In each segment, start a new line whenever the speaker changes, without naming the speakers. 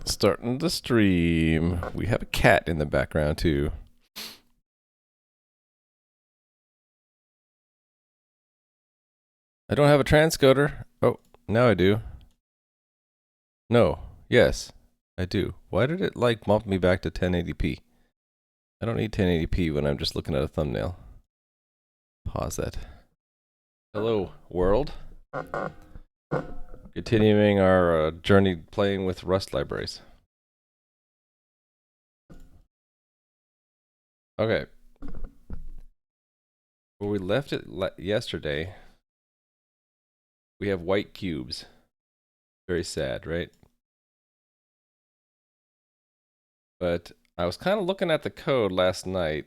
Starting the stream. We have a cat in the background too. I don't have a transcoder. Oh, now I do. No. Yes, I do. Why did it like bump me back to 1080p? I don't need 1080p when I'm just looking at a thumbnail. Pause that. Hello, world. Continuing our journey playing with Rust libraries. Okay. Where we left it yesterday, we have white cubes. Very sad, right? But I was kind of looking at the code last night,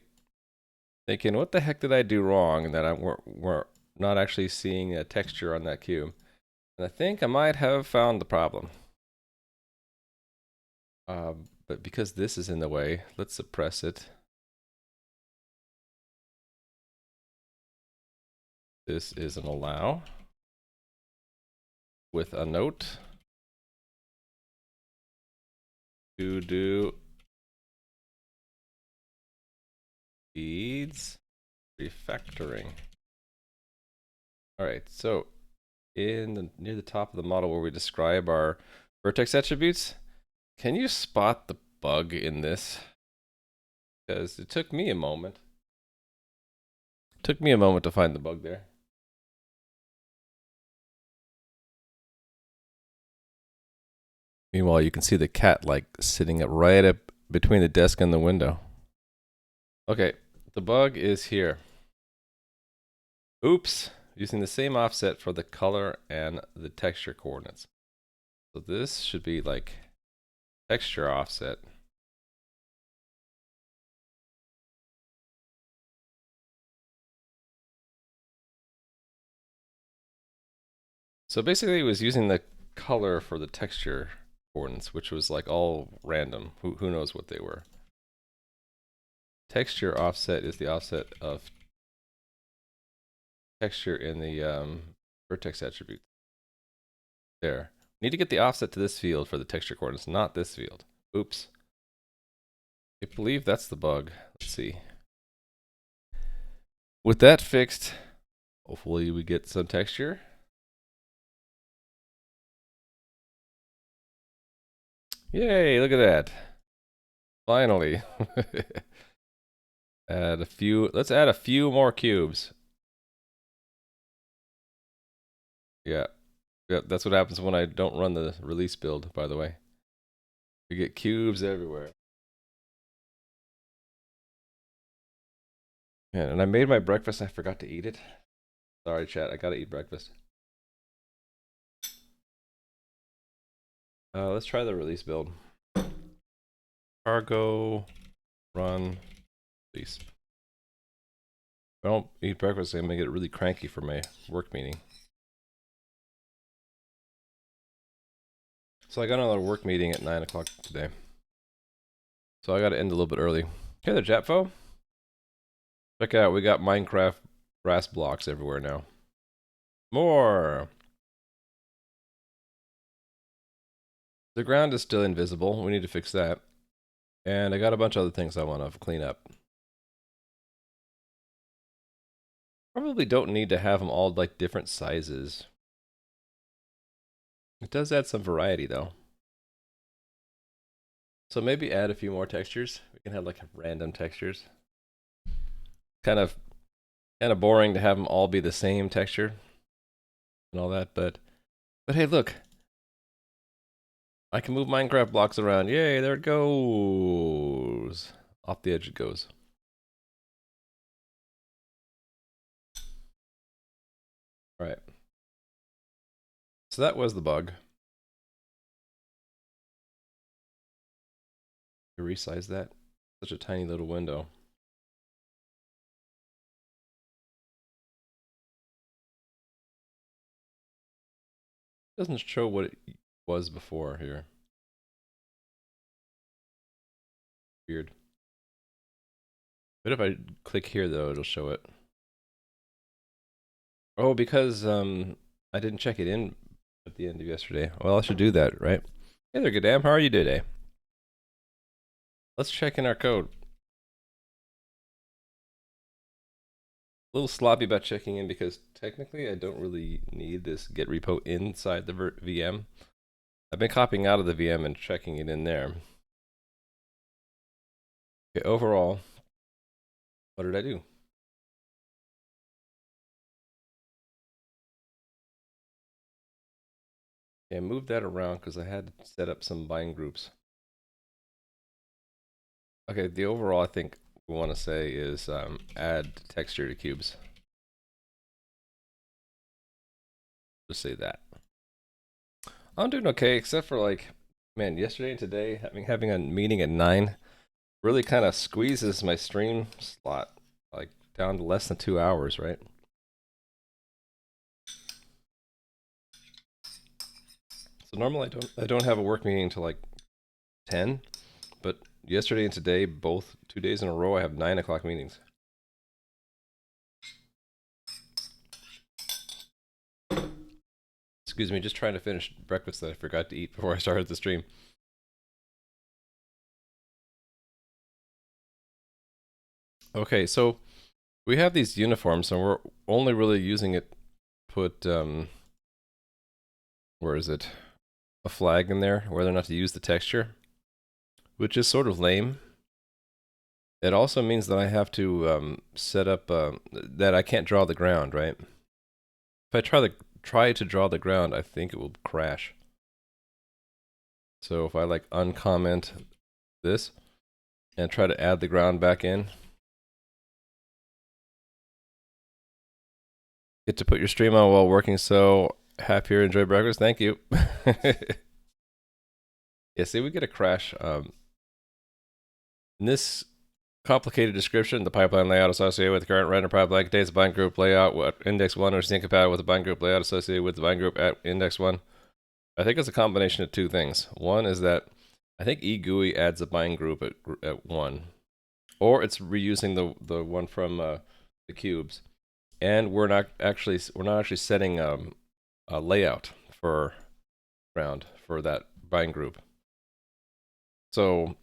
thinking, what the heck did I do wrong that we're not actually seeing a texture on that cube? And I think I might have found the problem. But because this is in the way, let's suppress it. This is an allow with a note to do feeds refactoring. All right, so near the top of the model where we describe our vertex attributes, can you spot the bug in this? Because it took me a moment. It took me a moment to find the bug there. Meanwhile, you can see the cat like sitting right up between the desk and the window. Okay, the bug is here. Oops, using the same offset for the color and the texture coordinates. So this should be like texture offset. So basically it was using the color for the texture coordinates, which was like all random. Who knows what they were. Texture offset is the offset of texture in the vertex attribute. There. Need to get the offset to this field for the texture coordinates, not this field. Oops. I believe that's the bug. Let's see. With that fixed, hopefully we get some texture. Yay, look at that. Finally. Let's add a few more cubes. Yeah. Yep, that's what happens when I don't run the release build, by the way. We get cubes everywhere. Yeah, and I made my breakfast, I forgot to eat it. Sorry, chat, I gotta eat breakfast. Let's try the release build. Cargo, run, release. If I don't eat breakfast, I'm gonna get really cranky for my work meeting. So I got another work meeting at 9 o'clock today. So I gotta end a little bit early. Hey there, Japfo. Check it out, we got Minecraft grass blocks everywhere now. More! The ground is still invisible, we need to fix that. And I got a bunch of other things I want to clean up. Probably don't need to have them all like different sizes. It does add some variety though. So maybe add a few more textures. We can have like random textures. Kind of boring to have them all be the same texture and all that, but hey, look. I can move Minecraft blocks around. Yay, there it goes. Off the edge it goes. All right. So that was the bug. To resize that. Such a tiny little window. Doesn't show what it was before here. Weird. But if I click here though, it'll show it. Oh, because I didn't check it in at the end of yesterday. Well, I should do that, right? Hey there, Gadam. How are you today? Let's check in our code. A little sloppy about checking in because technically I don't really need this get repo inside the VM. I've been copying out of the VM and checking it in there. Okay, overall, what did I do? Okay, I moved that around because I had to set up some bind groups. Okay, the overall I think we want to say is add texture to cubes. Just say that. I'm doing okay, except for like, man, yesterday and today having a meeting at 9 really kind of squeezes my stream slot like down to less than 2 hours, right? So normally I don't have a work meeting until like 10, but yesterday and today, both 2 days in a row, I have 9 o'clock meetings. Excuse me, just trying to finish breakfast that I forgot to eat before I started the stream. Okay, so we have these uniforms, and we're only really using it. Put where is it? A flag in there, whether or not to use the texture, which is sort of lame. It also means that I have to set up that I can't draw the ground, right? If I try to draw the ground, I think it will crash. So if I like uncomment this and try to add the ground back in, get to put your stream on while working. So happier, enjoy breakfast. Thank you. Yeah, see, we get a crash. In this complicated description, the pipeline layout associated with the current render pipeline contains a bind group layout what index 1 is incompatible with the bind group layout associated with the bind group at index 1. I think it's a combination of two things. One is that I think egui adds a bind group at 1, or it's reusing the one from the cubes, and we're not actually setting a layout for ground for that bind group. So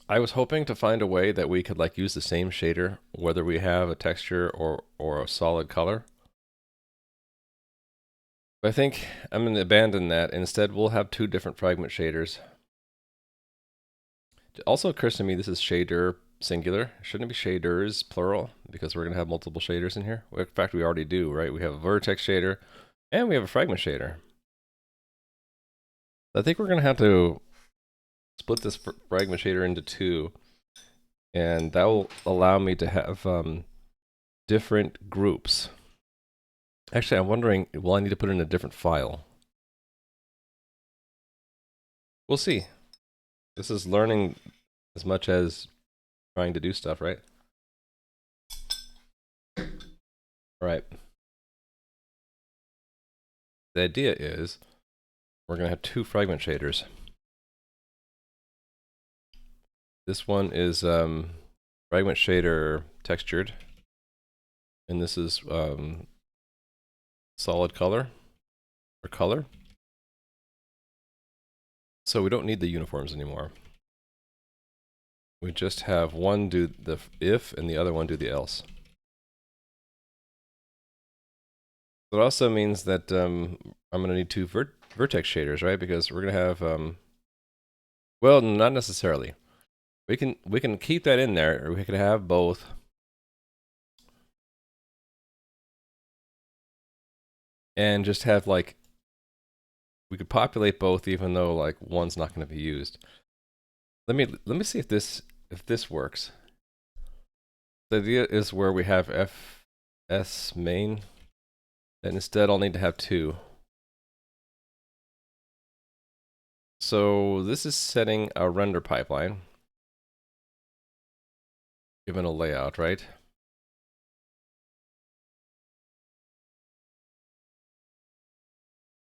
I was hoping to find a way that we could like use the same shader whether we have a texture or a solid color. But I think I'm going to abandon that. Instead, we'll have two different fragment shaders. It also occurs to me this is shader singular. Shouldn't it be shaders plural? Because we're going to have multiple shaders in here. In fact, we already do, right? We have a vertex shader and we have a fragment shader. I think we're going to have to split this fragment shader into two. And that will allow me to have different groups. Actually, I'm wondering, will I need to put it in a different file? We'll see. This is learning as much as trying to do stuff, right? All right. The idea is we're going to have two fragment shaders. This one is fragment shader textured, and this is solid color or color. So we don't need the uniforms anymore. We just have one do the if and the other one do the else. It also means that I'm going to need two vertex shaders, right? Because we're going to have, well, not necessarily. We can keep that in there, or we could have both. And just have like, we could populate both even though like one's not going to be used. Let me see if this works. The idea is where we have fs main, and instead I'll need to have two. So this is setting a render pipeline given a layout, right?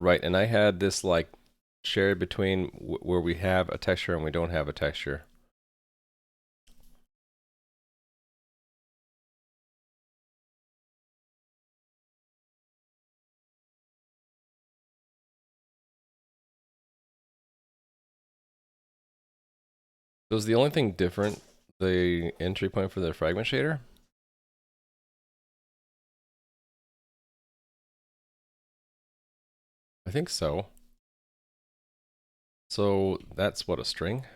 Right, and I had this like shared between where we have a texture and we don't have a texture. So is the only thing different the entry point for the fragment shader? I think so. So that's what, a string?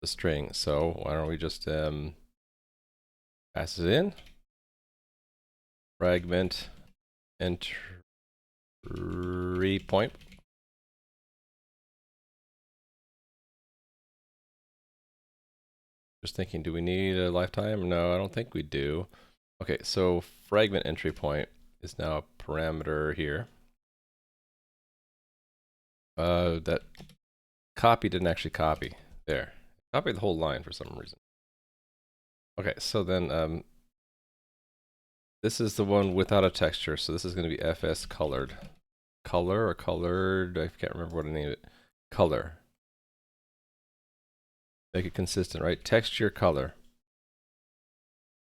A string. So why don't we just pass it in? Fragment entry point. Just thinking, do we need a lifetime? No, I don't think we do. Okay, so fragment entry point is now a parameter here. That copy didn't actually copy. There. Copied the whole line for some reason. Okay, so then this is the one without a texture, so this is going to be fs colored. Color or colored? I can't remember what I named it. Color. Make it consistent, right? Texture, color.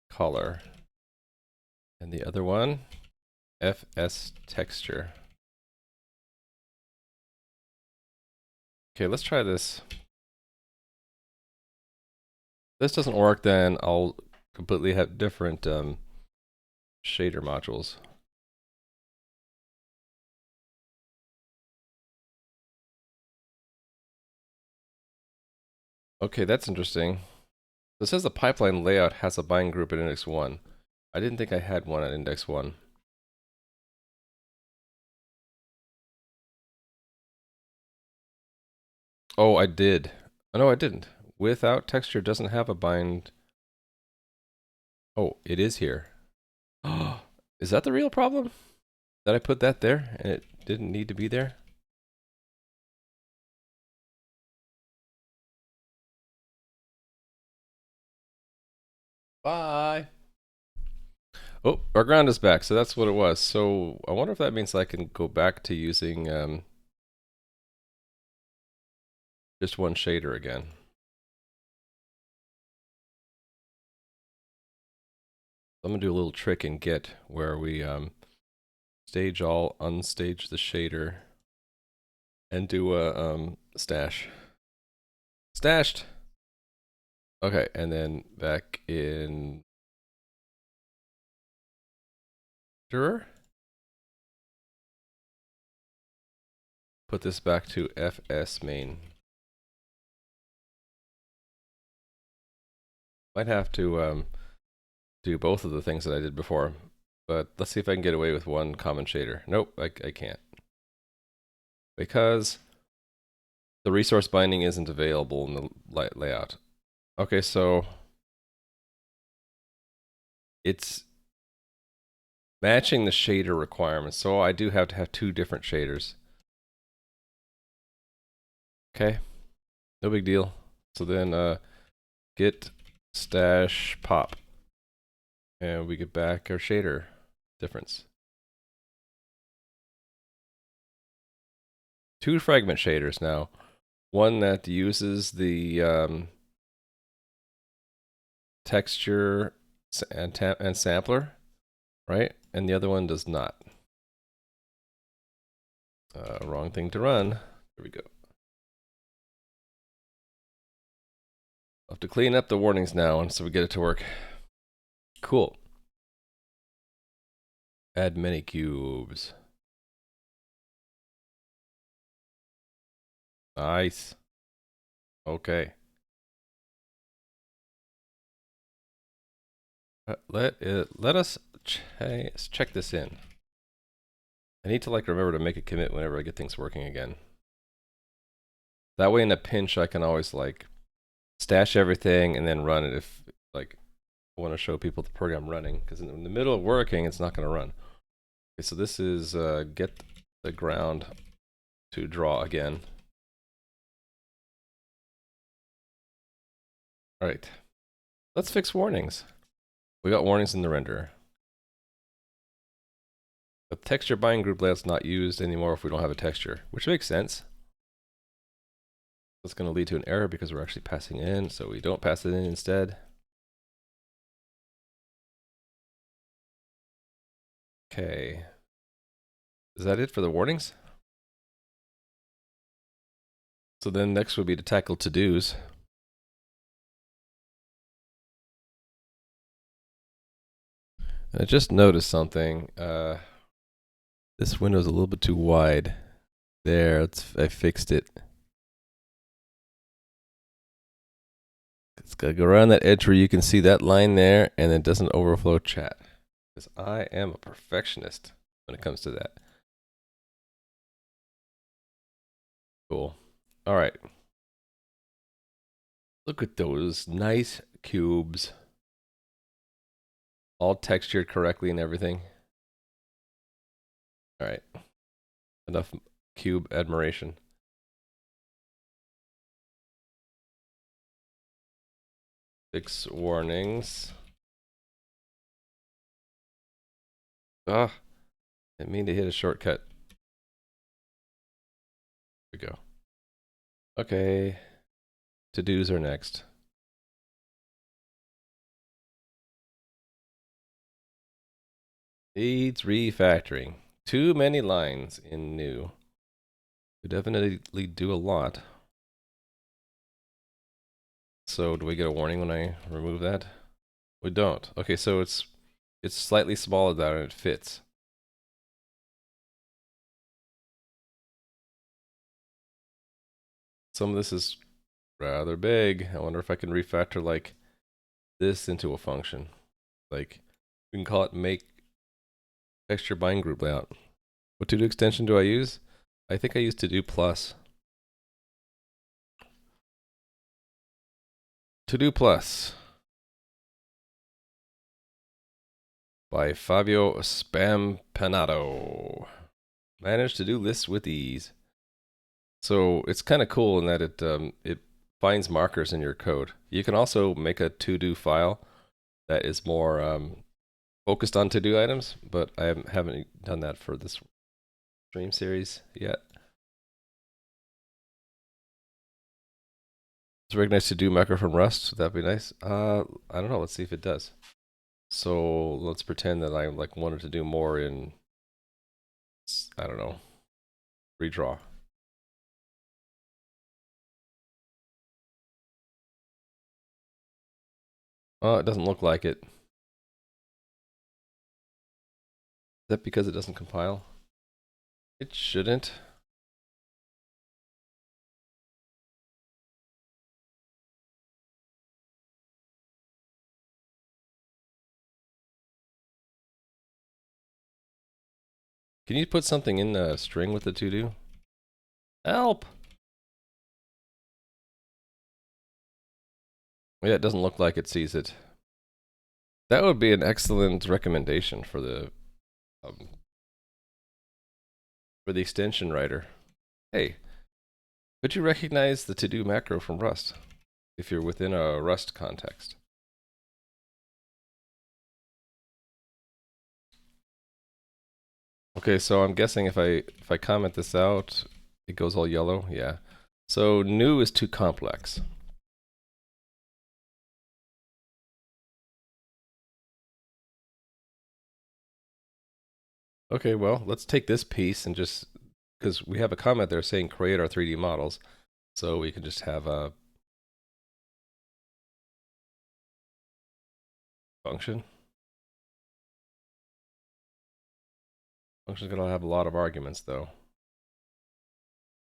Color. And the other one, fs texture. Okay, let's try this. If this doesn't work, then I'll completely have different shader modules. Okay, that's interesting. So it says the pipeline layout has a bind group at index 1. I didn't think I had one at index 1. Oh, I did. Oh, no, I didn't. Without texture doesn't have a bind. Oh, it is here. Is that the real problem? That I put that there and it didn't need to be there? Bye. Oh, our ground is back, so that's what it was. So I wonder if that means I can go back to using just one shader again. I'm gonna do a little trick in Git where we stage all, unstage the shader, and do a stash. Stashed. Okay, and then back in Put this back to fs main. Might have to do both of the things that I did before, but let's see if I can get away with one common shader. Nope, I can't. Because the resource binding isn't available in the layout. Okay, so it's matching the shader requirements. So I do have to have two different shaders. Okay, no big deal. So then git stash pop. And we get back our shader difference. Two fragment shaders now. One that uses the texture and sampler, right? And the other one does not. Wrong thing to run. There we go. I'll have to clean up the warnings now so we get it to work. Cool. Add many cubes. Nice. Okay. Let us check this in. I need to remember to make a commit whenever I get things working again. That way in a pinch I can always stash everything and then run it if I want to show people the program running, because in the middle of working it's not going to run. Okay, so this is get the ground to draw again. All right, let's fix warnings. We got warnings in the renderer. The texture bind group layout's not used anymore if we don't have a texture, which makes sense. That's going to lead to an error because we're actually passing in, so we don't pass it in instead. Okay. Is that it for the warnings? So then next would be to tackle to-dos. And I just noticed something. This window's a little bit too wide. There, I fixed it. It's gotta go around that edge where you can see that line there, and it doesn't overflow chat. Because I am a perfectionist when it comes to that. Cool. All right. Look at those nice cubes. All textured correctly and everything. All right. Enough cube admiration. Fix warnings. Ah, didn't mean to hit a shortcut. Here we go. Okay. To-dos are next. Needs refactoring. Too many lines in new. We definitely do a lot. So do we get a warning when I remove that? We don't. Okay, so it's slightly smaller than it fits. Some of this is rather big. I wonder if I can refactor like this into a function. Like we can call it make texture bind group layout. What to-do extension do I use? I think I use to-do plus. To-do plus by Fabio Spampanato. Managed to do lists with ease. So it's kind of cool in that it finds markers in your code. You can also make a to-do file that is more focused on to-do items, but I haven't done that for this stream series yet. Does it recognize to-do macro from Rust? That'd be nice. I don't know. Let's see if it does. So let's pretend that I like wanted to do more in, I don't know, redraw. Oh, it doesn't look like it. Is that because it doesn't compile? It shouldn't. Can you put something in a string with the to-do? Help! Yeah, it doesn't look like it sees it. That would be an excellent recommendation for the extension writer. Hey, could you recognize the to-do macro from Rust if you're within a Rust context? Okay, so I'm guessing if I comment this out, it goes all yellow. Yeah. So new is too complex. Okay, well, let's take this piece and just, because we have a comment there saying create our 3D models, so we can just have a function. Function's gonna have a lot of arguments though.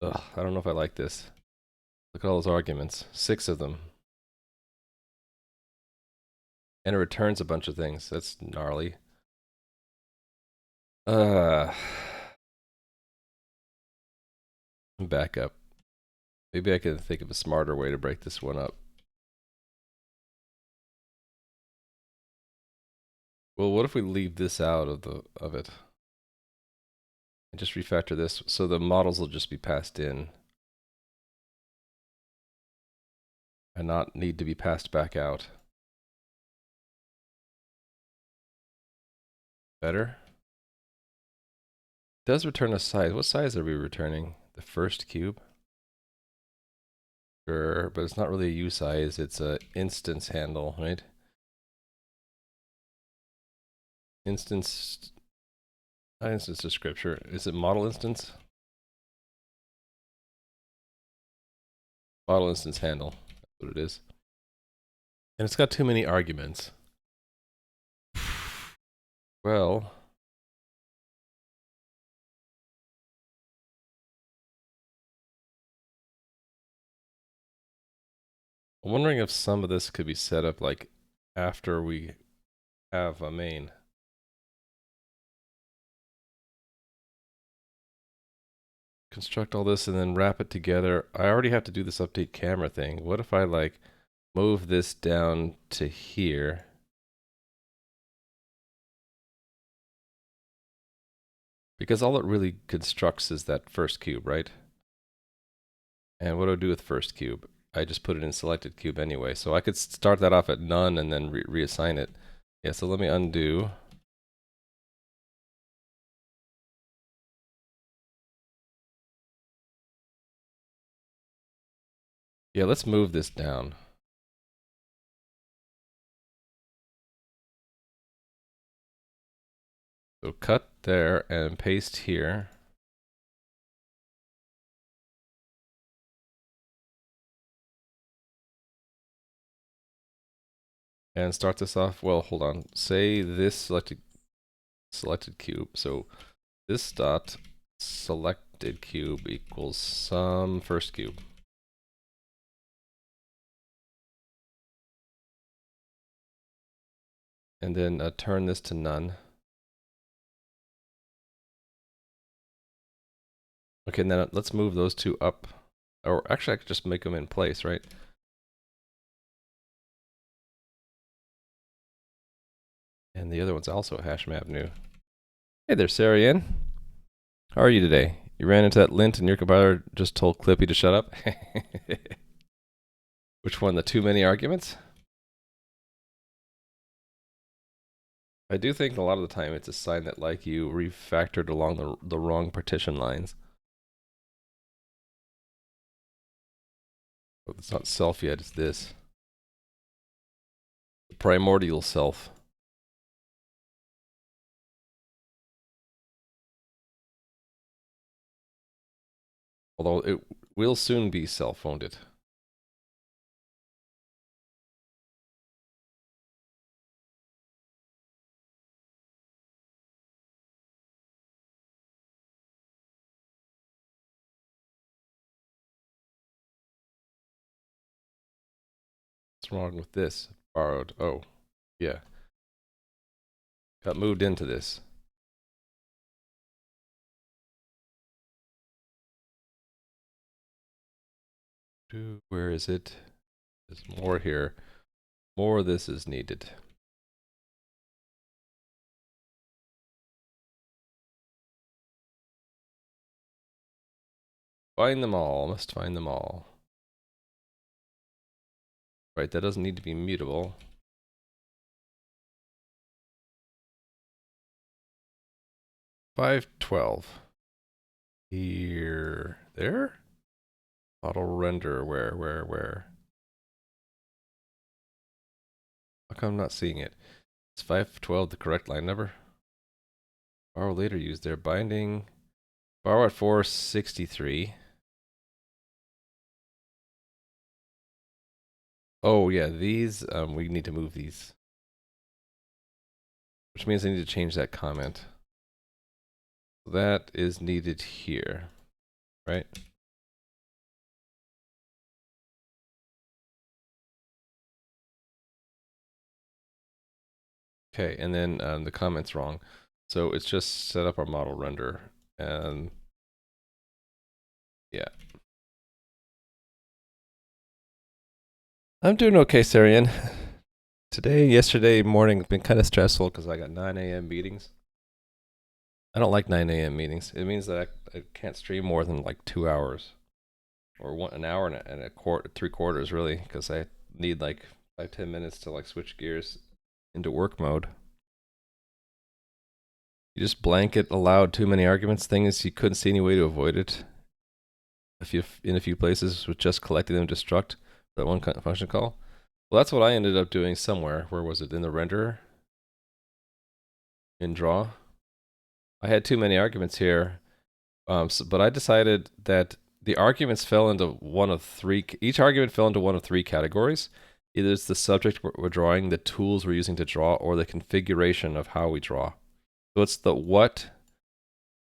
Ugh, I don't know if I like this. Look at all those arguments. 6 of them. And it returns a bunch of things. That's gnarly. Back up. Maybe I can think of a smarter way to break this one up. Well, what if we leave this out of it? And just refactor this so the models will just be passed in and not need to be passed back out. Better? It does return a size. What size are we returning? The first cube? Sure, but it's not really a U size, it's a instance handle, right? Instance, not instance descriptor. Is it model instance? Model instance handle. That's what it is. And it's got too many arguments. Well, I'm wondering if some of this could be set up like after we have a main. Construct all this and then wrap it together. I already have to do this update camera thing. What if I like move this down to here? Because all it really constructs is that first cube, right? And what do I do with first cube? I just put it in selected cube anyway. So I could start that off at none and then reassign it. Yeah, so let me undo. Yeah, let's move this down. So cut there and paste here. And start this off, well, hold on. Say this selected cube. So this dot selected cube equals some first cube. And then turn this to none. Okay, and then let's move those two up. Or actually, I could just make them in place, right? And the other one's also a hash map new. Hey there, Sarian. How are you today? You ran into that lint and your compiler just told Clippy to shut up? Which one, the too many arguments? I do think a lot of the time it's a sign that like you refactored along the wrong partition lines. Oh, it's not self yet, it's this. The primordial self. Although it will soon be self, won't it? What's wrong with this? Borrowed. Oh, yeah. Got moved into this. Where is it? There's more here. More of this is needed. Find them all. Must find them all. Right, that doesn't need to be mutable. $512. Here. There? Model render. Where? How come I'm not seeing it? Is 512 the correct line number? Borrow later used there. Binding. Borrow at 463. Oh yeah, these, we need to move these. Which means I need to change that comment. That is needed here, right? Okay, and then the comment's wrong. So it's just set up our model render, and yeah. I'm doing okay, Sarian. Yesterday morning has been kind of stressful because I got 9 a.m. meetings. I don't like 9 a.m. meetings. It means that I can't stream more than like 2 hours, or an hour and a quarter, 3/4 really, because I need like 5-10 minutes to like switch gears into work mode. You just blanket allowed too many arguments. Thing is, you couldn't see any way to avoid it. In a few places with just collecting them to struct that one function call. Well, that's what I ended up doing somewhere. Where was it? In the renderer? In draw? I had too many arguments here, but I decided that the arguments fell into one of three. Each argument fell into one of three categories. Either it's the subject we're drawing, the tools we're using to draw, or the configuration of how we draw. So it's the what,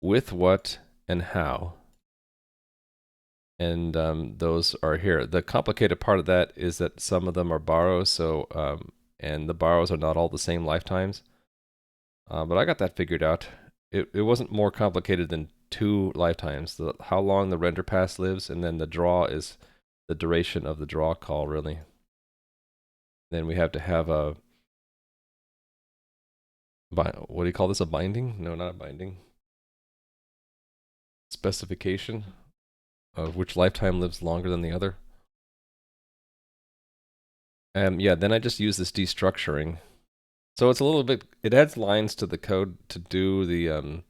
with what, and how. And those are here. The complicated part of that is that some of them are borrows, so and the borrows are not all the same lifetimes. But I got that figured out. It wasn't more complicated than 2 lifetimes. How long the render pass lives, and then the draw is the duration of the draw call, really. Then we have to have a, what do you call this, a binding? No, not a binding. Specification of which lifetime lives longer than the other. Yeah, then I just use this destructuring. So it's a little bit, it adds lines to the code to do the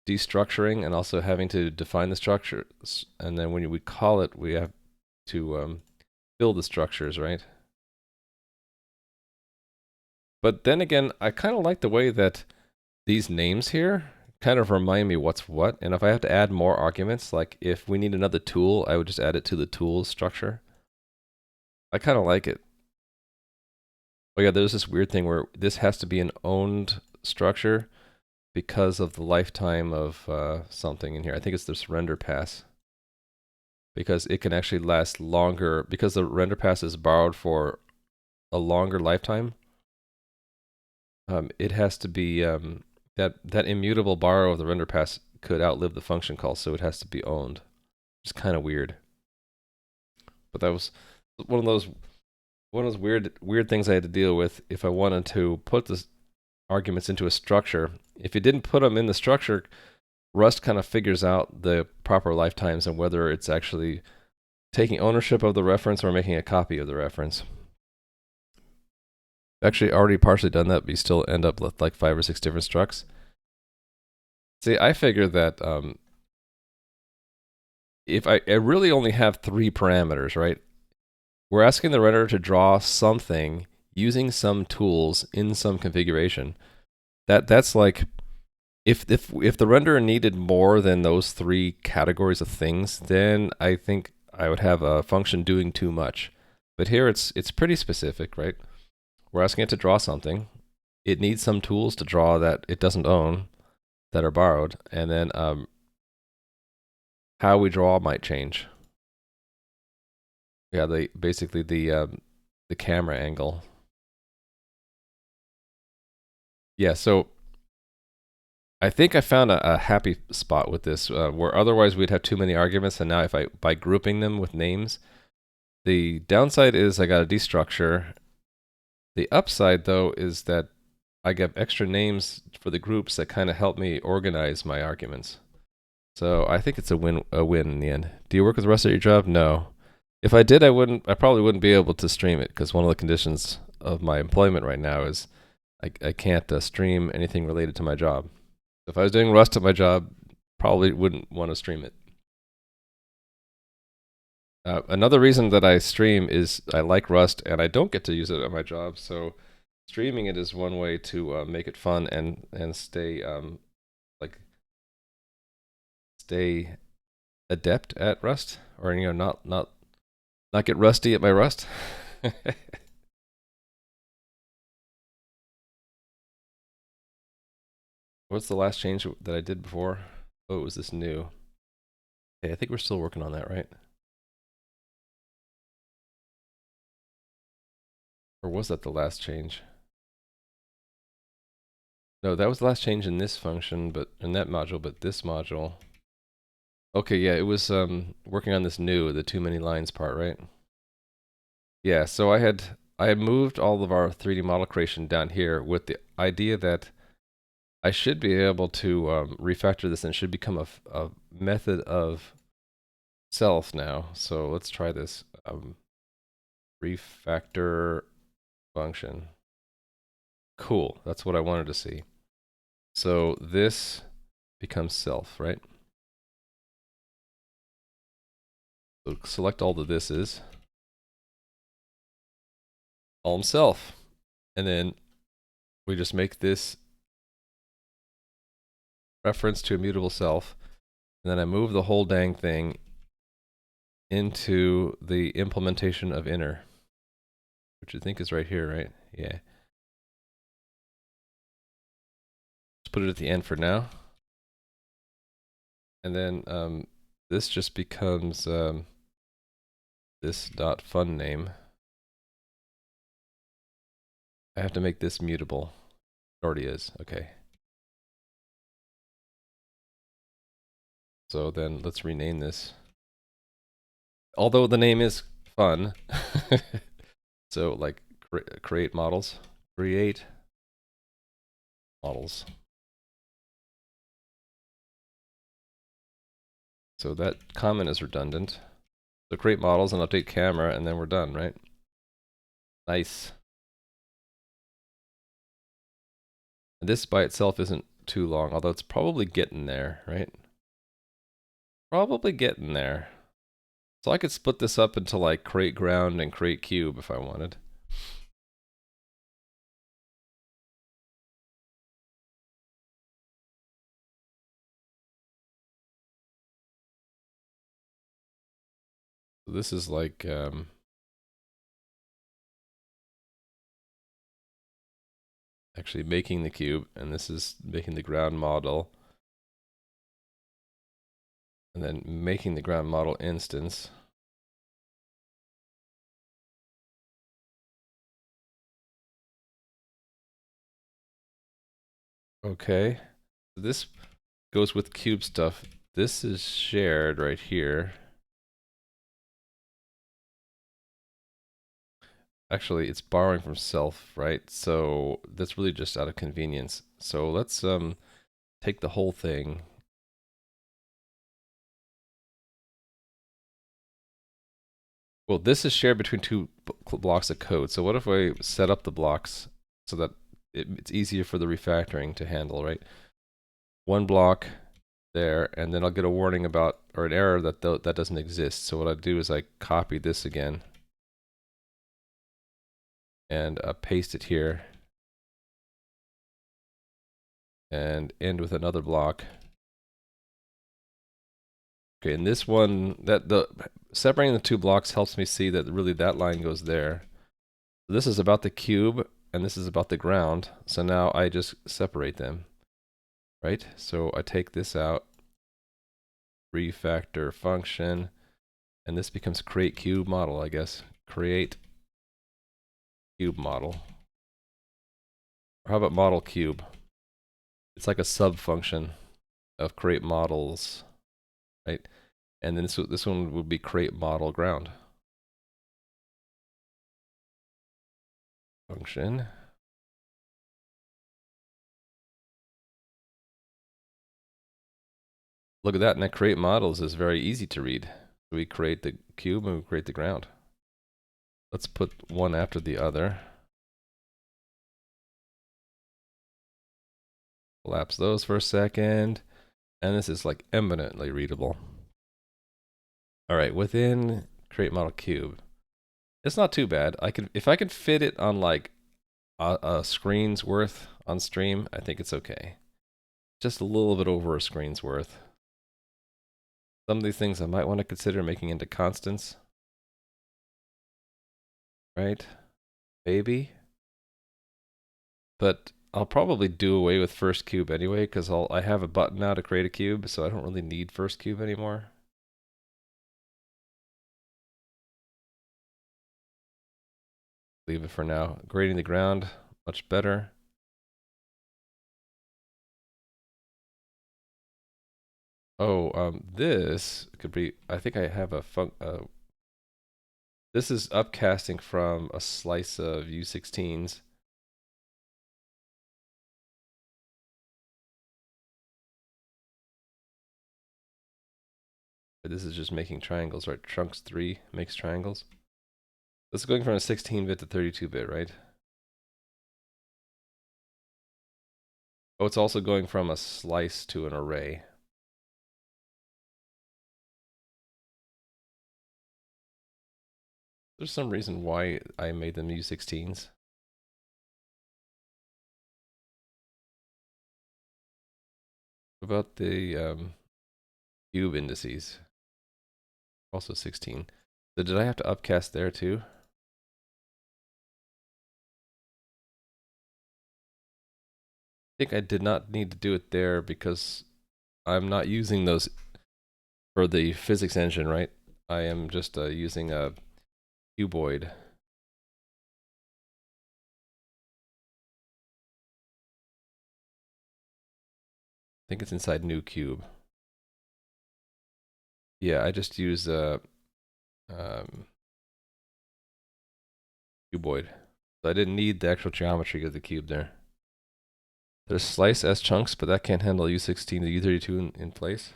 destructuring and also having to define the structure. And then when we call it, we have to fill the structures, right? But then again, I kind of like the way that these names here kind of remind me what's what. And if I have to add more arguments, like if we need another tool, I would just add it to the tools structure. I kind of like it. Oh yeah, there's this weird thing where this has to be an owned structure because of the lifetime of something in here. I think it's this render pass. Because it can actually last longer, because the render pass is borrowed for a longer lifetime. It has to be, that immutable borrow of the render pass could outlive the function call, so it has to be owned. It's kind of weird. But that was one of those weird things I had to deal with if I wanted to put the arguments into a structure. If you didn't put them in the structure, Rust kind of figures out the proper lifetimes and whether it's actually taking ownership of the reference or making a copy of the reference. Actually, already partially done that, but you still end up with like 5 or 6 different structs. See, I figure that if I really only have 3 parameters, right? We're asking the renderer to draw something using some tools in some configuration. That's like, if the renderer needed more than those 3 categories of things, then I think I would have a function doing too much. But here it's pretty specific, right? We're asking it to draw something. It needs some tools to draw that it doesn't own, that are borrowed, and then how we draw might change. Yeah, basically the camera angle. Yeah, so I think I found a happy spot with this, where otherwise we'd have too many arguments, and now by grouping them with names, the downside is I got a destructure. The upside, though, is that I get extra names for the groups that kind of help me organize my arguments. So I think it's a win in the end. Do you work with Rust at your job? No. If I did, I probably wouldn't be able to stream it, because one of the conditions of my employment right now is I can't stream anything related to my job. If I was doing Rust at my job, probably wouldn't want to stream it. Another reason that I stream is I like Rust and I don't get to use it at my job, so streaming it is one way to make it fun and stay stay adept at Rust, or not get rusty at my Rust. What's the last change that I did before? Oh, it was this new. Okay, I think we're still working on that, right? Or was that the last change? No, that was the last change in this function, but in that module, but this module. Okay, yeah, it was working on this new, the too many lines part, right? Yeah, so I had moved all of our 3D model creation down here with the idea that I should be able to refactor this and it should become a method of self now. So let's try this. Refactor function. Cool, that's what I wanted to see. So this becomes self, right? So select all the thises. All self. And then we just make this reference to immutable self. And then I move the whole dang thing into the implementation of inner, which I think is right here, right? Yeah. Let's put it at the end for now. And then this just becomes this dot fun name. I have to make this mutable. It already is. Okay. So then let's rename this. Although the name is fun. So like create models. Create models. So that comment is redundant. So create models and update camera, and then we're done, right? Nice. And this by itself isn't too long, although it's probably getting there, right? Probably getting there. So I could split this up into like create ground and create cube if I wanted. So this is like actually making the cube, and this is making the ground model, and then making the ground model instance. Okay, this goes with cube stuff. This is shared right here. Actually, it's borrowing from self, right? So that's really just out of convenience. So let's take the whole thing. Well, this is shared between two blocks of code. So what if I set up the blocks so that it's easier for the refactoring to handle, right? One block there, and then I'll get a warning about, or an error that that doesn't exist. So what I do is I copy this again and paste it here and end with another block. Okay, and this one, separating the two blocks helps me see that really that line goes there. This is about the cube, and this is about the ground. So now I just separate them, right? So I take this out, refactor function, and this becomes create cube model, I guess. Create cube model. Or how about model cube? It's like a sub function of create models, right? And then this one would be create model ground function. Look at that, and that create models is very easy to read. We create the cube and we create the ground. Let's put one after the other. Collapse those for a second. And this is like eminently readable. All right, within create model cube, it's not too bad. If I could fit it on like a screen's worth on stream, I think it's okay. Just a little bit over a screen's worth. Some of these things I might want to consider making into constants. Right? Maybe. But I'll probably do away with first cube anyway, because I have a button now to create a cube, so I don't really need first cube anymore. Leave it for now. Grading the ground, much better. Oh, this could be, I think I have a this is upcasting from a slice of U16s. But this is just making triangles, right? Trunks 3 makes triangles. This is going from a 16-bit to 32-bit, right? Oh, it's also going from a slice to an array. There's some reason why I made them U16s. What about the cube indices? Also 16. So did I have to upcast there too? I think I did not need to do it there because I'm not using those for the physics engine, right? I am just using a cuboid. I think it's inside new cube. Yeah, I just use cuboid. So I didn't need the actual geometry of the cube there. There's slice as chunks, but that can't handle U16 to U32 in place.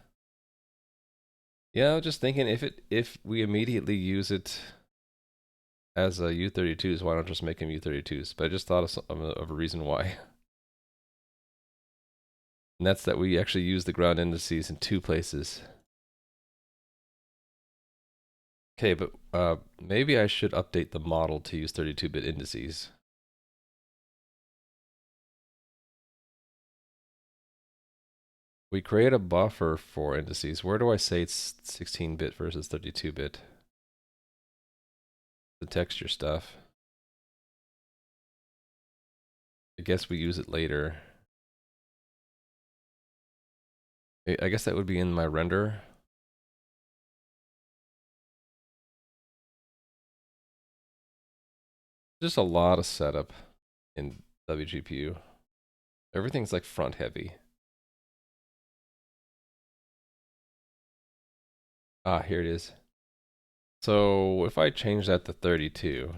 Yeah, I was just thinking if we immediately use it as a U32s, why not just make them U32s? But I just thought of a reason why. And that's that we actually use the ground indices in two places. Okay, but maybe I should update the model to use 32-bit indices. We create a buffer for indices. Where do I say it's 16-bit versus 32-bit? The texture stuff. I guess we use it later. I guess that would be in my render. Just a lot of setup in wgpu. Everything's like front heavy. Ah, here it is. So if I change that to 32,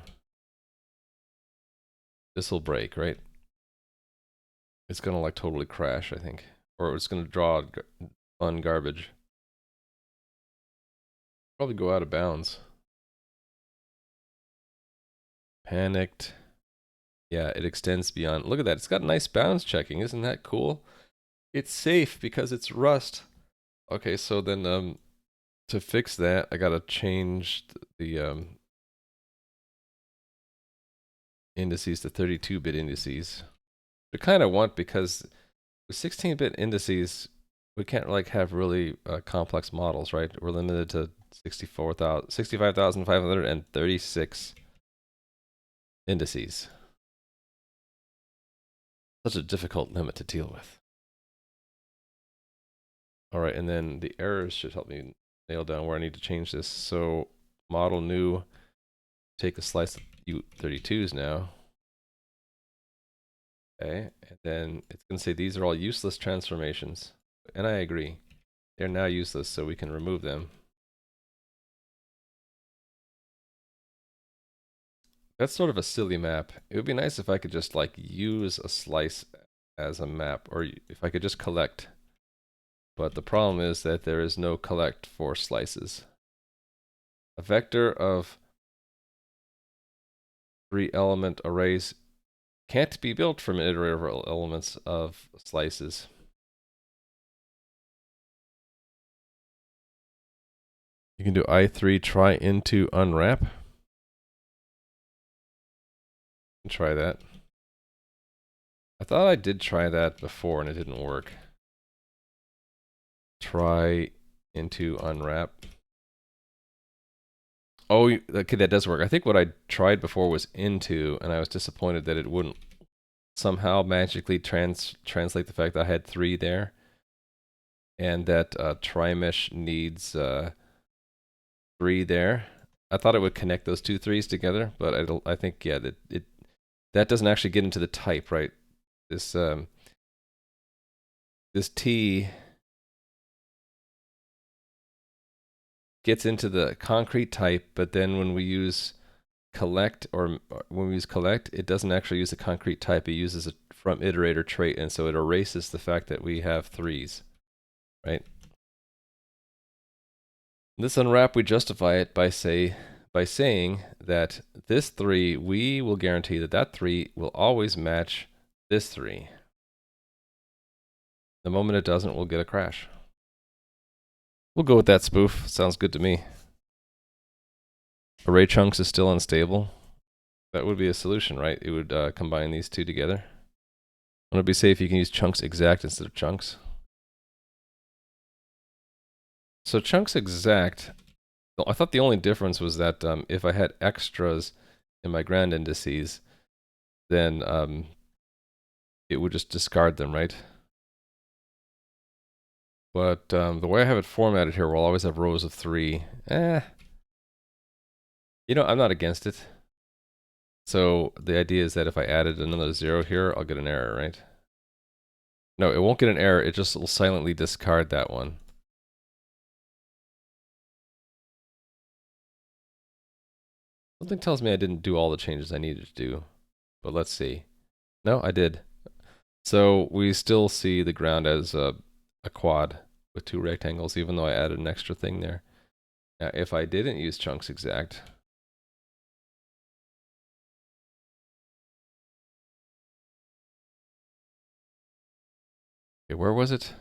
this will break, right? It's gonna like totally crash, I think. Or it's gonna draw fun garbage. Probably go out of bounds. Panicked. Yeah, it extends beyond. Look at that. It's got nice bounds checking. Isn't that cool? It's safe because it's Rust. Okay, so then to fix that, I gotta change the indices to 32-bit indices. I kind of want, because with 16-bit indices, we can't like have really complex models, right? We're limited to 65,536 indices. Such a difficult limit to deal with. All right, and then the errors should help me nail down where I need to change this. So model new, take a slice of U32s now. Okay, and then it's going to say these are all useless transformations. And I agree. They're now useless, so we can remove them. That's sort of a silly map. It would be nice if I could just like use a slice as a map, or if I could just collect. But the problem is that there is no collect for slices. A vector of 3-element arrays can't be built from iterative elements of slices. You can do I3 try into unwrap. Try that. I thought I did try that before and it didn't work. Try into unwrap. Oh, okay, that does work. I think what I tried before was into, and I was disappointed that it wouldn't somehow magically translate the fact that I had 3 there, and that trimesh needs 3 there. I thought it would connect those two 3s together, but I think yeah, that doesn't actually get into the type, right? This this T gets into the concrete type, but then when we use collect, or when we use collect, it doesn't actually use a concrete type. It uses a from iterator trait, and so it erases the fact that we have 3s, right? This unwrap, we justify it by saying that this 3, we will guarantee that that 3 will always match this 3. The moment it doesn't, we'll get a crash. We'll go with that spoof. Sounds good to me. Array chunks is still unstable. That would be a solution, right? It would combine these two together. Want to be safe, you can use chunks exact instead of chunks. So chunks exact I thought the only difference was that if I had extras in my grand indices, then it would just discard them, right? But the way I have it formatted here, we'll always have rows of 3. You know, I'm not against it. So the idea is that if I added another 0 here, I'll get an error, right? No, it won't get an error. It just will silently discard that one. Something tells me I didn't do all the changes I needed to do. But let's see. No, I did. So we still see the ground as a quad with 2 rectangles, even though I added an extra thing there. Now, if I didn't use chunks exact, okay, where was it?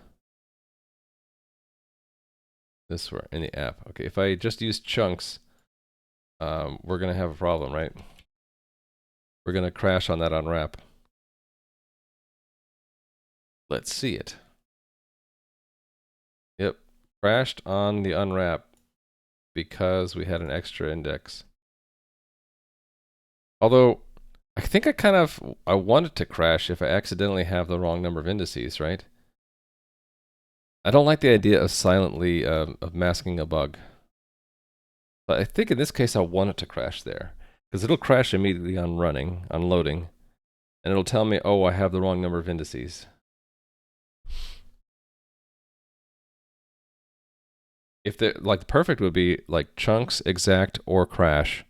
This one in the app. Okay, if I just use chunks, we're gonna have a problem, right? We're gonna crash on that unwrap. Let's see it. Yep, crashed on the unwrap because we had an extra index. Although, I think I want it to crash if I accidentally have the wrong number of indices, right? I don't like the idea of silently of masking a bug. But I think in this case I want it to crash there. Because it'll crash immediately on loading. And it'll tell me, oh, I have the wrong number of indices. If the perfect would be like chunks, exact, or crash.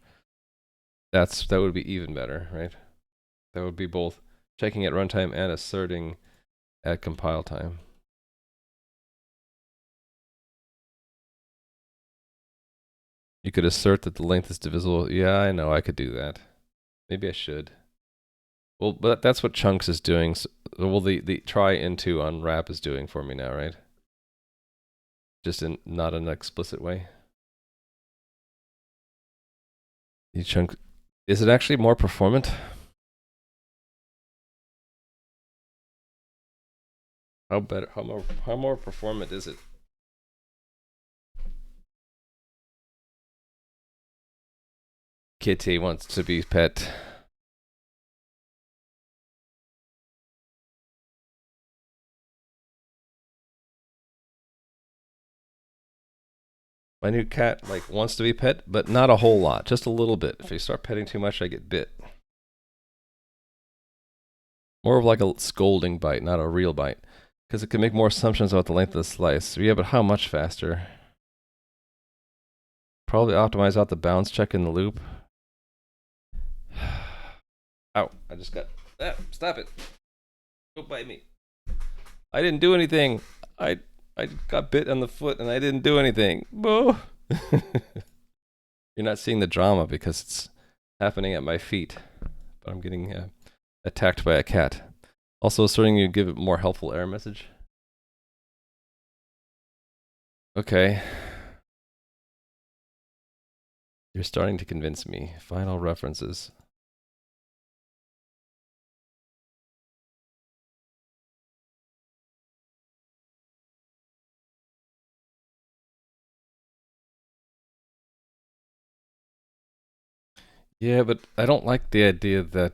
That would be even better, right? That would be both checking at runtime and asserting at compile time. You could assert that the length is divisible. Yeah, I know, I could do that. Maybe I should. Well, but that's what chunks is doing. So, well, the try into unwrap is doing for me now, right? Just in not an explicit way. The chunk, is it actually more performant? How more performant is it? Kitty wants to be pet. My new cat wants to be pet, but not a whole lot, just a little bit. If you start petting too much, I get bit. More of like a scolding bite, not a real bite, because it can make more assumptions about the length of the slice. Yeah, but how much faster? Probably optimize out the bounds check in the loop. Ow! I just got. Stop it! Don't bite me. I didn't do anything. I got bit on the foot and I didn't do anything. Boo! You're not seeing the drama because it's happening at my feet, but I'm getting attacked by a cat. Also, asserting you give it more helpful error message. Okay. You're starting to convince me. Final references. Yeah, but I don't like the idea that,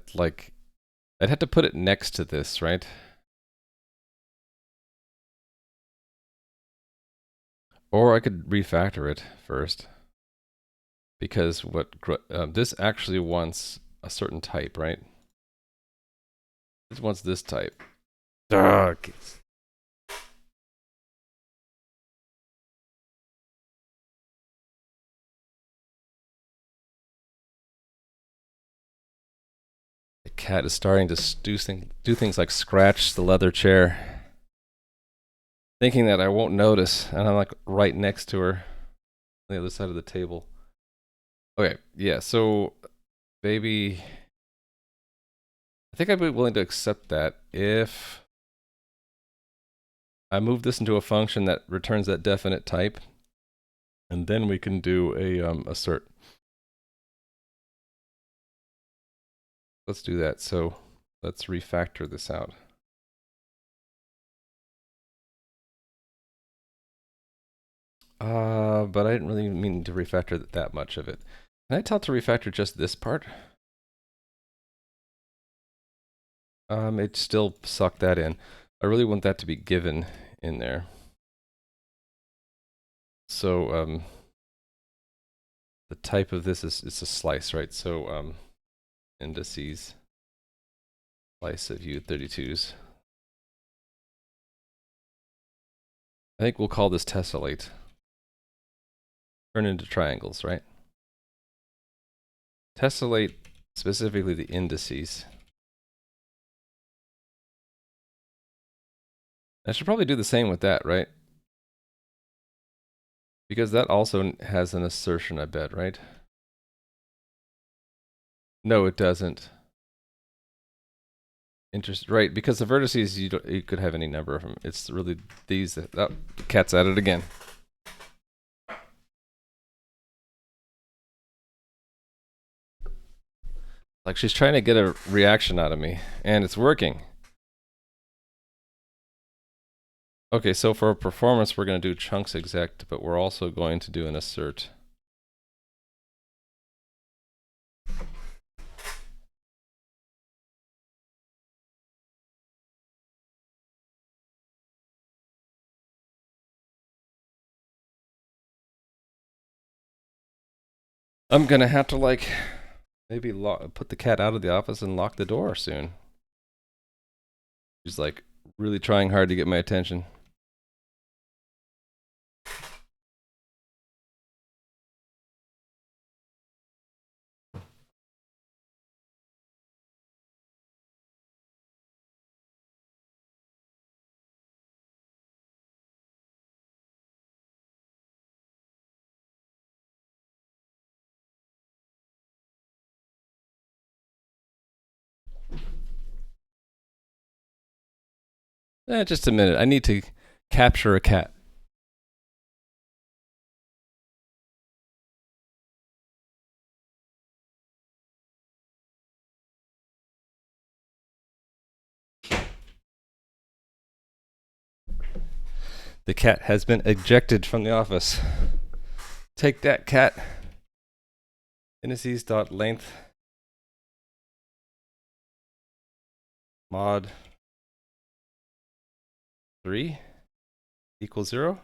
I'd have to put it next to this, right? Or I could refactor it first. Because this actually wants a certain type, right? This wants this type. Ugh. The cat is starting to do things like scratch the leather chair, thinking that I won't notice, and I'm right next to her on the other side of the table. Okay, yeah, so baby, I think I'd be willing to accept that if I move this into a function that returns that definite type, and then we can do a assert. Let's do that. So let's refactor this out. But I didn't really mean to refactor that much of it. Can I tell to refactor just this part? It still sucked that in. I really want that to be given in there. So, the type of this is it's a slice, right? So, indices, slice of U32s. I think we'll call this tessellate. Turn into triangles, right? Tessellate, specifically the indices. I should probably do the same with that, right? Because that also has an assertion, I bet, right? No, it doesn't. Right, because the vertices, you could have any number of them. It's really these. Oh, cat's at it again. Like she's trying to get a reaction out of me, and it's working. Okay, so for performance, we're going to do chunks exact, but we're also going to do an assert. I'm going to have to, like, maybe put the cat out of the office and lock the door soon. She's, like, really trying hard to get my attention. Just a minute. I need to capture a cat. The cat has been ejected from the office. Take that, cat. Indices.length mod 3 equals 0.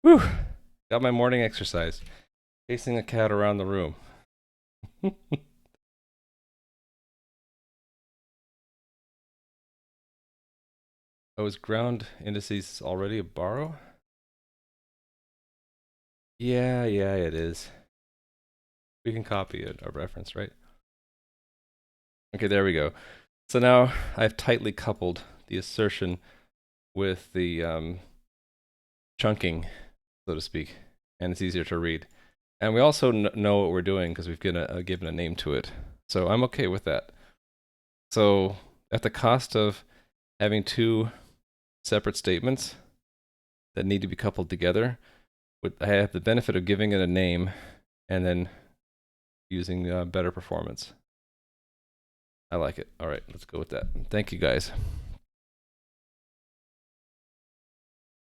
Whew. Got my morning exercise. Chasing a cat around the room. Oh, is ground indices already a borrow? Yeah, it is. We can copy it, a reference, right? Okay, there we go. So now I've tightly coupled the assertion with the chunking, so to speak, and it's easier to read. And we also know what we're doing because we've given a name to it. So I'm okay with that. So at the cost of having two separate statements that need to be coupled together, I have the benefit of giving it a name and then using better performance. I like it. All right, let's go with that. Thank you, guys.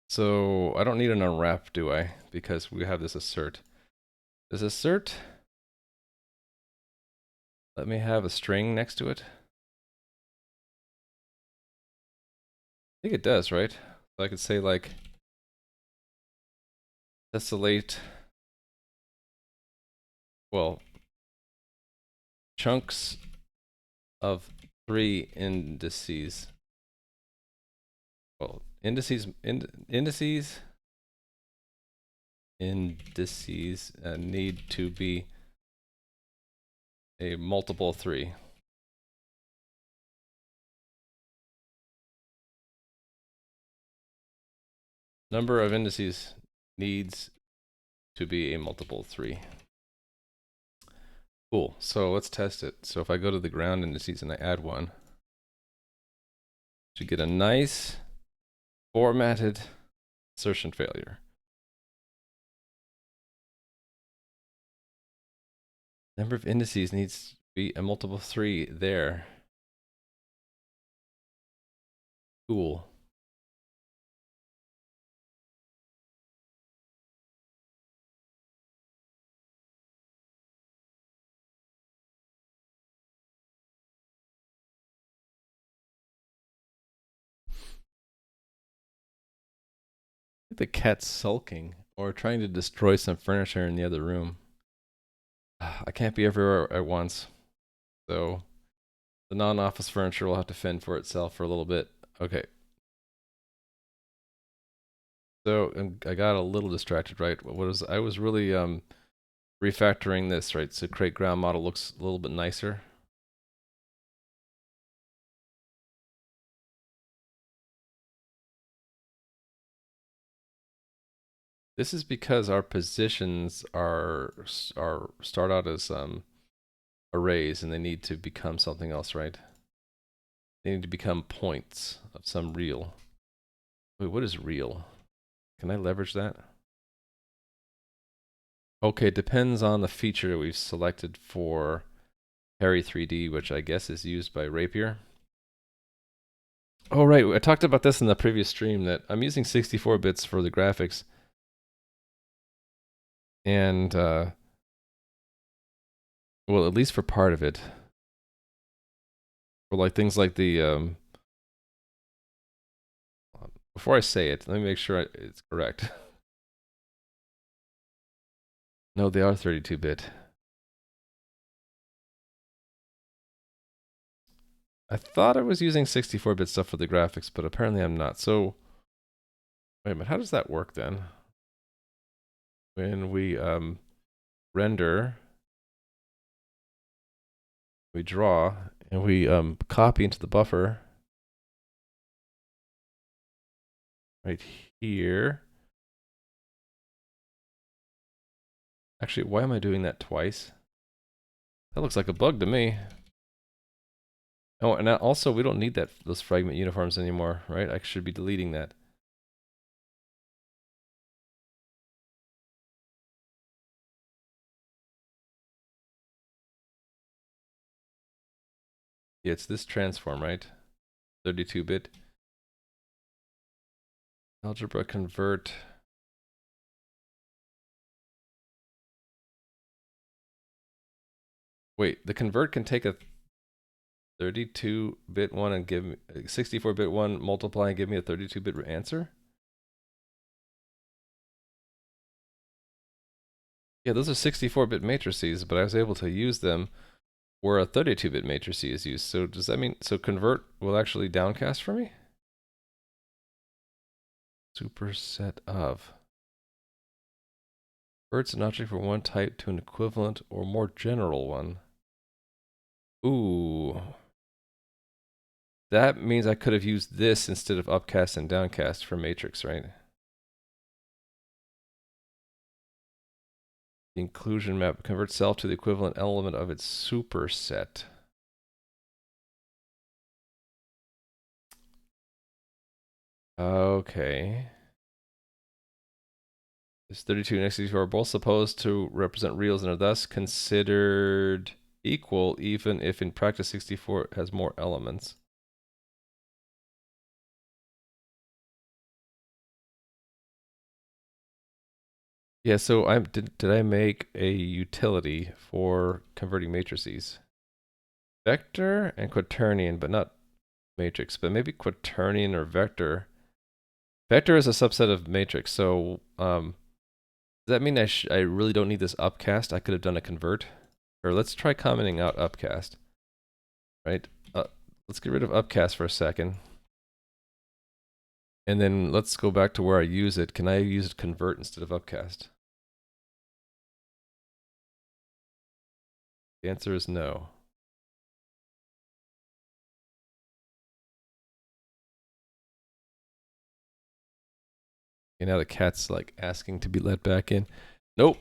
So I don't need an unwrap, do I? Because we have this assert. Does assert let me have a string next to it? I think it does, right? So I could say like tessellate, well, chunks of 3 indices. Well, indices need to be a multiple of 3. Number of indices needs to be a multiple of 3. Cool. So let's test it. So if I go to the ground indices and I add 1, you get a nice formatted assertion failure. Number of indices needs Be a multiple 3 there. Cool. The cat's sulking or trying to destroy some furniture in the other room. I can't be everywhere at once, so the non-office furniture will have to fend for itself for a little bit. Okay. So I got a little distracted, right? I was really refactoring this, right? So create ground model looks a little bit nicer. This is because our positions are start out as arrays and they need to become something else, right? They need to become points of some real. Wait, what is real? Can I leverage that? Okay, it depends on the feature we've selected for Harry 3D, which I guess is used by Rapier. Oh, right. I talked about this in the previous stream that I'm using 64 bits for the graphics. And, well, at least for part of it. For like things like the, before I say it, let me make sure it's correct. No, they are 32-bit. I thought I was using 64-bit stuff for the graphics, but apparently I'm not. So, wait a minute, how does that work then? When we render, we draw, and we copy into the buffer right here. Actually, why am I doing that twice? That looks like a bug to me. Oh, and also we don't need those fragment uniforms anymore, right? I should be deleting that. Yeah, it's this transform, right? 32-bit. Algebra convert. Wait, the convert can take a 32-bit one and give me 64-bit one, multiply and give me a 32-bit answer? Yeah, those are 64-bit matrices, but I was able to use them where a 32-bit matrix is used. So does that mean, so convert will actually downcast for me? Superset of. Converts an object from one type to an equivalent or more general one. Ooh. That means I could have used this instead of upcast and downcast for matrix, right? The inclusion map converts self to the equivalent element of its superset. Okay. This 32 and x64 are both supposed to represent reals and are thus considered equal even if in practice 64 has more elements. Yeah, so did I make a utility for converting matrices? Vector and quaternion, but not matrix, but maybe quaternion or vector. Vector is a subset of matrix, so does that mean I really don't need this upcast? I could have done a convert. Or let's try commenting out upcast. Right? Let's get rid of upcast for a second. And then let's go back to where I use it. Can I use convert instead of upcast? The answer is no. And now the cat's like asking to be let back in. Nope.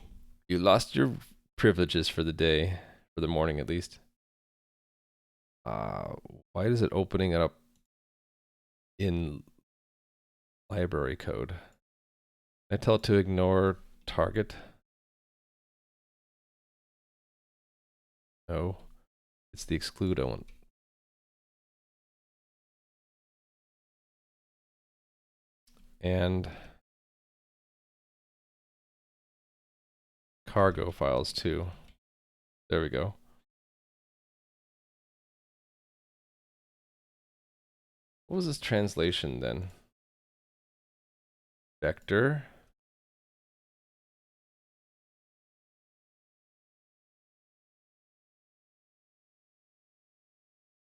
You lost your privileges for the day. For the morning at least. Why is it opening it up in library code? I tell it to ignore target. No. It's the exclude I want. And cargo files too. There we go. What was this translation then? Vector.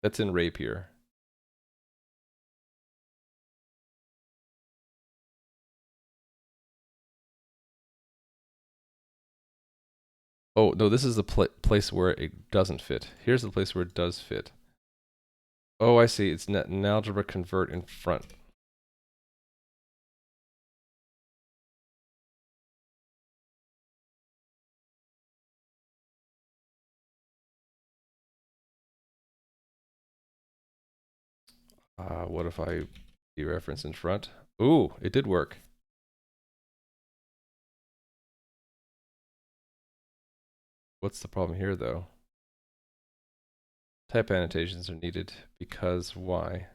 That's in rapier. Oh, no, this is the place where it doesn't fit. Here's the place where it does fit. Oh, I see. It's an algebra convert in front. What if I dereference in front? Ooh, it did work. What's the problem here, though? Type annotations are needed because why?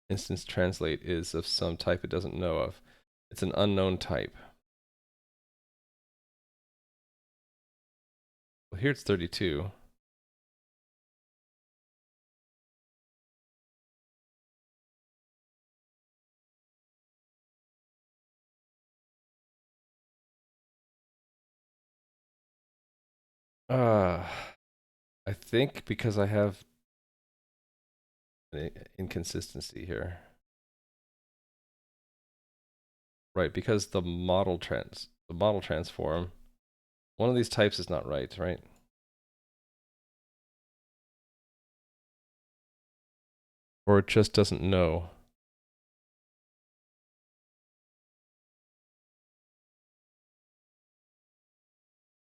Instance translate is of some type it doesn't know of. It's an unknown type. Well, here it's 32. I think because I have an inconsistency here. Right, because the model transform, one of these types is not right, right? Or it just doesn't know.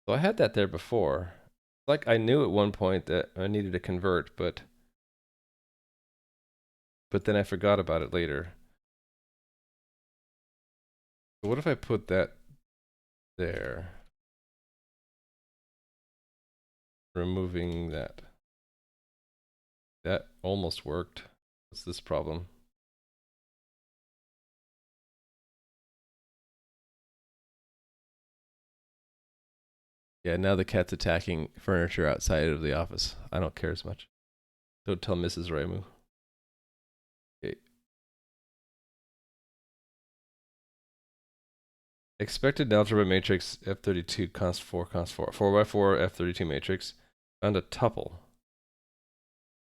So I had that there before. Like I knew at one point that I needed to convert, but then I forgot about it later. So what if I put that there? Removing that. That almost worked. What's this problem? Yeah, now the cat's attacking furniture outside of the office. I don't care as much. Don't tell Mrs. Raimu. Okay. Expected algebra matrix F32 const 4 4x4 F32 matrix. Found a tuple.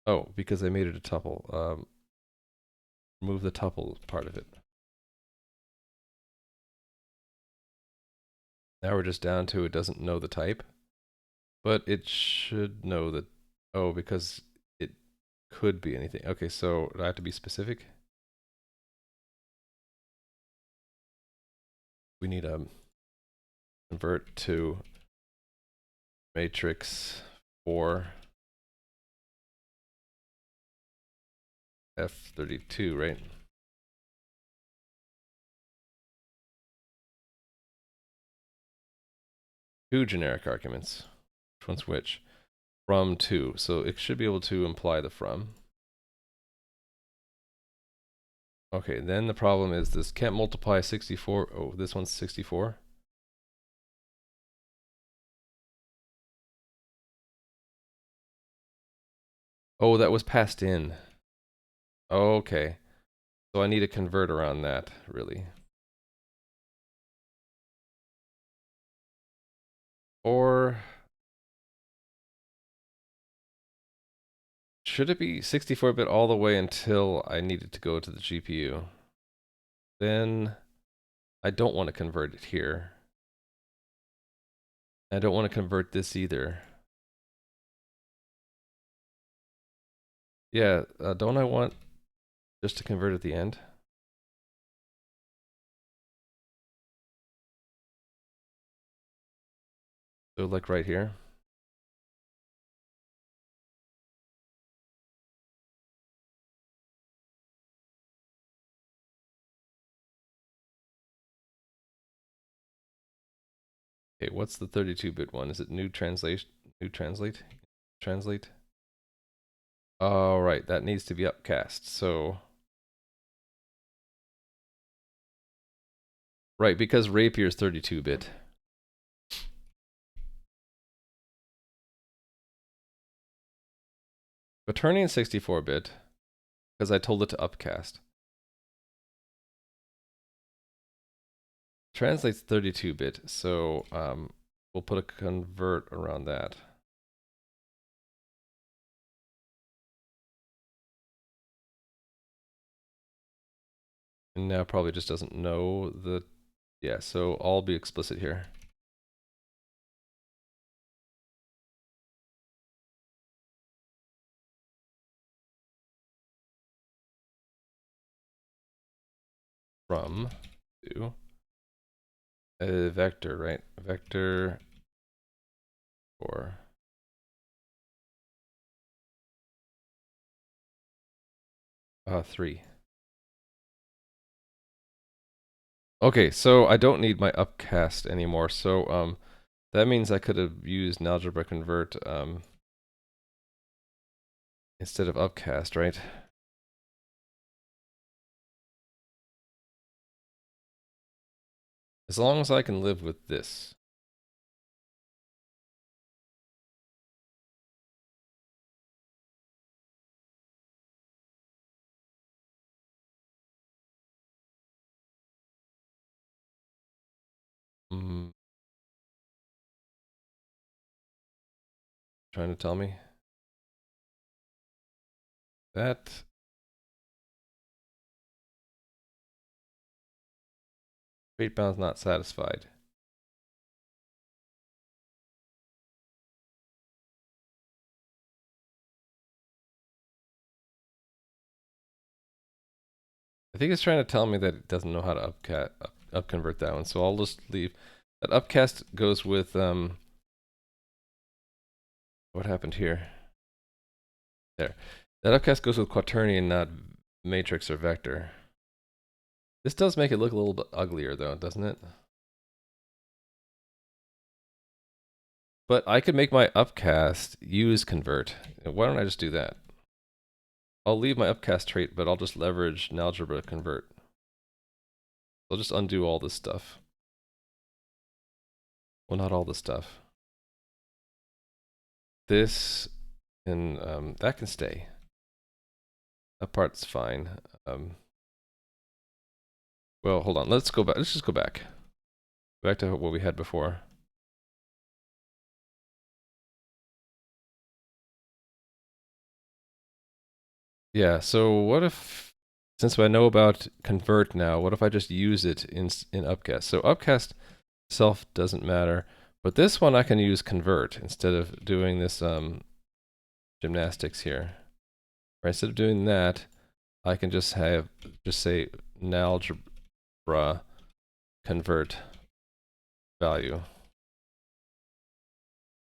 Oh, because I made it a tuple. Remove the tuple part of it. Now we're just down to it doesn't know the type. But it should know that. Oh, because it could be anything. Okay, so do I have to be specific? We need a convert to matrix 4 F32, right? Two generic arguments. Which one's which? From to. So it should be able to imply the from. Okay, then the problem is this can't multiply 64. Oh, this one's 64. Oh, that was passed in. Okay. So I need to convert around that, really. Or should it be 64-bit all the way until I needed to go to the GPU? Then I don't want to convert it here. I don't want to convert this either. Yeah, don't I want just to convert at the end? So like right here. Okay, what's the 32-bit one? Is it new translation? New translate. Translate. All right, that needs to be upcast. So, right, because rapier is 32-bit. Quaternion 64-bit, because I told it to upcast. Translates 32-bit, so we'll put a convert around that. And now probably just doesn't know the, yeah, so I'll be explicit here. From to a vector, right? Vector for three. Okay, so I don't need my upcast anymore. So that means I could have used algebra convert instead of upcast, right? As long as I can live with this. Trying to tell me that rate bound's not satisfied. I think it's trying to tell me that it doesn't know how to upconvert that one, so I'll just leave. That upcast goes with what happened here? There. That upcast goes with quaternion, not matrix or vector. This does make it look a little bit uglier though, doesn't it? But I could make my upcast use convert. Why don't I just do that? I'll leave my upcast trait, but I'll just leverage algebra convert. I'll just undo all this stuff. Well, not all this stuff. This and that can stay. That part's fine. Well, hold on. Let's go back. Let's just go back. Back to what we had before. Yeah, so what if, since I know about convert now, what if I just use it in upcast? So upcast itself doesn't matter, but this one I can use convert instead of doing this gymnastics here. Right, instead of doing that, I can just say algebra convert value.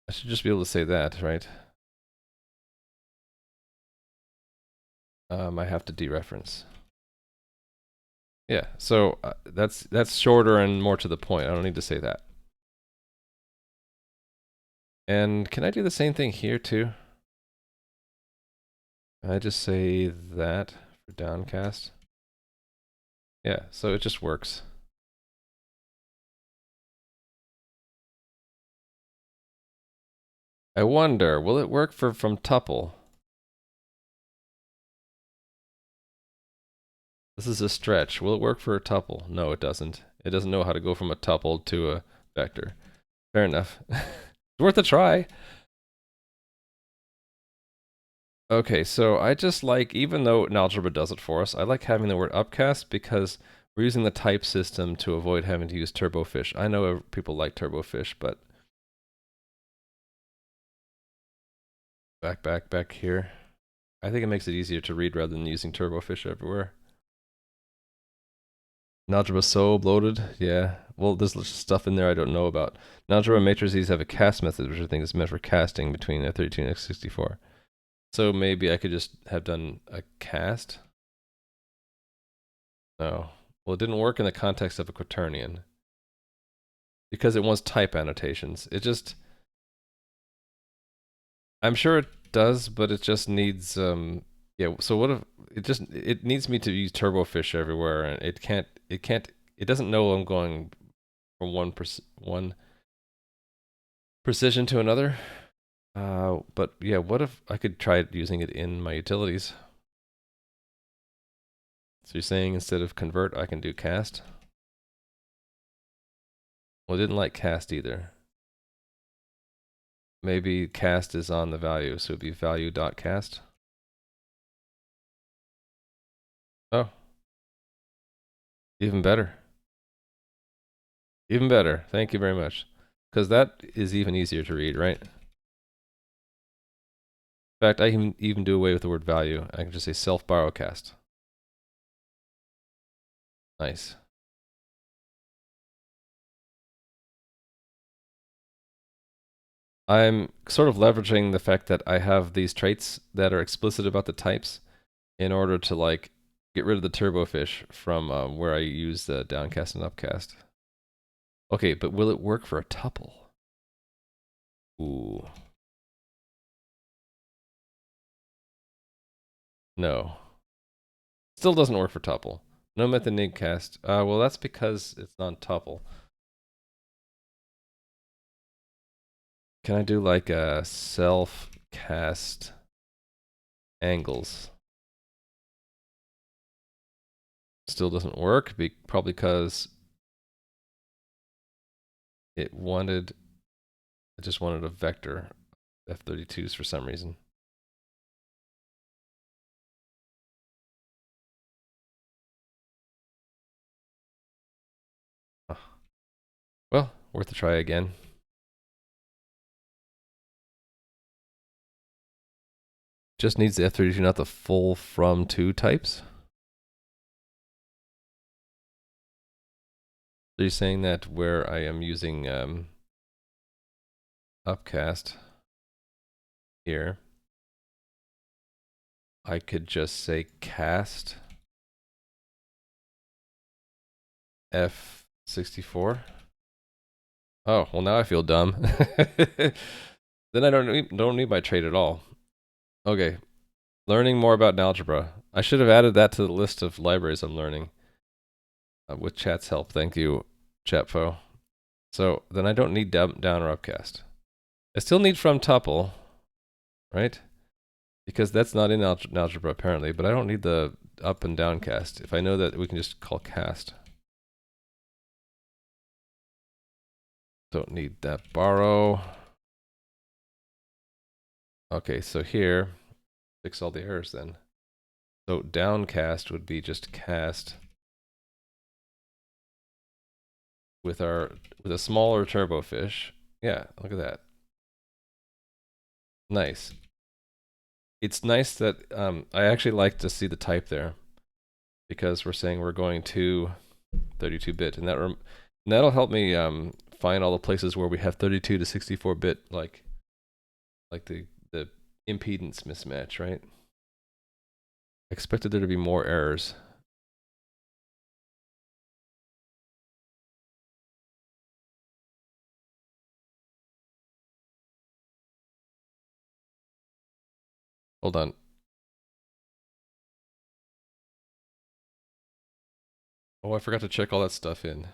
I should just be able to say that, right? I have to dereference. Yeah, so that's shorter and more to the point. I don't need to say that. And can I do the same thing here too? Can I just say that for downcast? Yeah, so it just works. I wonder, will it work for from tuple? This is a stretch. Will it work for a tuple? No, it doesn't. It doesn't know how to go from a tuple to a vector. Fair enough. It's worth a try. Okay, so I just like, even though algebra does it for us, I like having the word upcast because we're using the type system to avoid having to use turbofish. I know people like turbofish, but back here. I think it makes it easier to read rather than using turbofish everywhere. Algebra so bloated, yeah. Well, there's stuff in there I don't know about. Algebra matrices have a cast method, which I think is meant for casting between a 32 and x64. So maybe I could just have done a cast. No. Well, it didn't work in the context of a quaternion. Because it wants type annotations. It just, I'm sure it does, but it just needs yeah. So what if it needs me to use turbofish everywhere, and it doesn't know I'm going from one precision to another. But yeah, what if I could try using it in my utilities? So you're saying instead of convert, I can do cast? Well, it didn't like cast either. Maybe cast is on the value, so it'd be value.cast. Oh, even better. Even better. Thank you very much. Because that is even easier to read, right? In fact, I can even do away with the word value. I can just say self borrow cast. Nice. I'm sort of leveraging the fact that I have these traits that are explicit about the types in order to like get rid of the turbofish from where I use the downcast and upcast. Okay, but will it work for a tuple? Ooh. No. Still doesn't work for tuple. No method name cast. Well, that's because it's non-tuple. Can I do like a self cast angles? Still doesn't work, probably because it just wanted a vector F32s for some reason. Huh. Well, worth a try again. Just needs the F32, not the full from to types. So you're saying that where I am using upcast here, I could just say cast F64. Oh, well now I feel dumb. Then I don't need my trait at all. Okay, learning more about algebra. I should have added that to the list of libraries I'm learning. With chat's help, thank you, chatfo. So then I don't need down or upcast. I still need from tuple, right? Because that's not in algebra apparently, but I don't need the up and down cast. If I know that we can just call cast. Don't need that borrow. Okay, so here, fix all the errors then. So downcast would be just cast with a smaller turbofish. Yeah, look at that. Nice. It's nice that I actually like to see the type there because we're saying we're going to 32-bit, and that'll help me find all the places where we have 32 to 64-bit, like the impedance mismatch, right? Expected there to be more errors. Hold on. Oh, I forgot to check all that stuff in.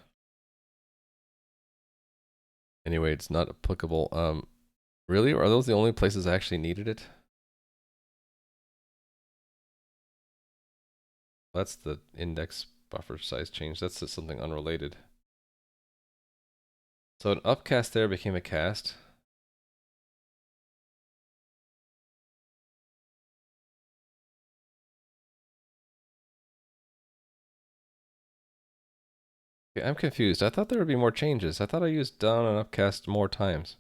Anyway, it's not applicable. Really? Are those the only places I actually needed it? That's the index buffer size change. That's just something unrelated. So an upcast there became a cast. Okay, I'm confused. I thought there would be more changes. I thought I used down and upcast more times.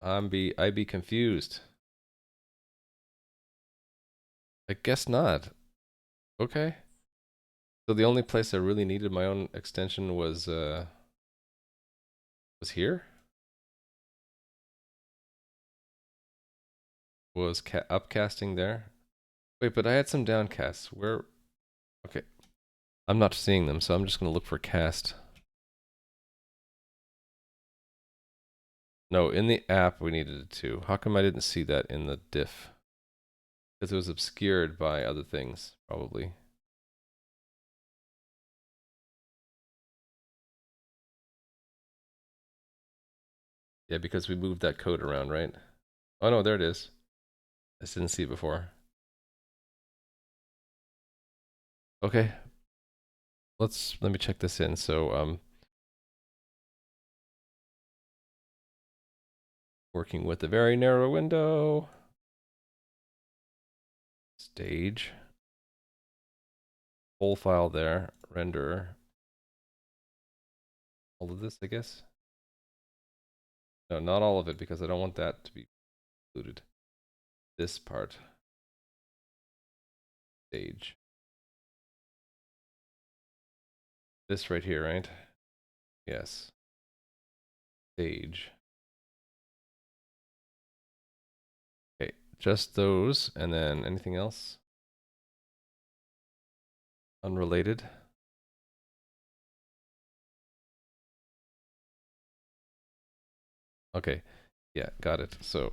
I be confused. I guess not. Okay. So the only place I really needed my own extension was here? Was upcasting there? Wait, but I had some downcasts. Where? Okay. I'm not seeing them, so I'm just going to look for cast. No, in the app we needed it to. How come I didn't see that in the diff? Because it was obscured by other things, probably. Yeah, because we moved that code around, right? Oh no, there it is. I just didn't see it before. Okay. Let me check this in. So working with a very narrow window. Stage. Whole file there. Render. All of this, I guess. No, not all of it, because I don't want that to be included. This part. Stage. This right here, right? Yes. Stage. Okay, just those, and then anything else? Unrelated. Okay, yeah, got it. So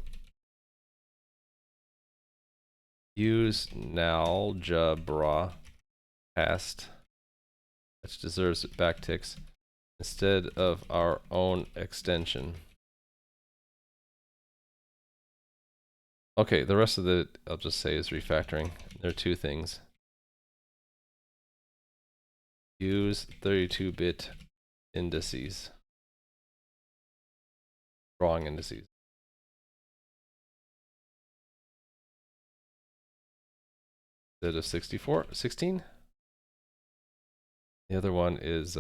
use nalgebra past, which deserves backticks, instead of our own extension. Okay, the rest of it I'll just say is refactoring. There are two things. Use 32-bit indices. Wrong indices. Instead of 64, 16? The other one is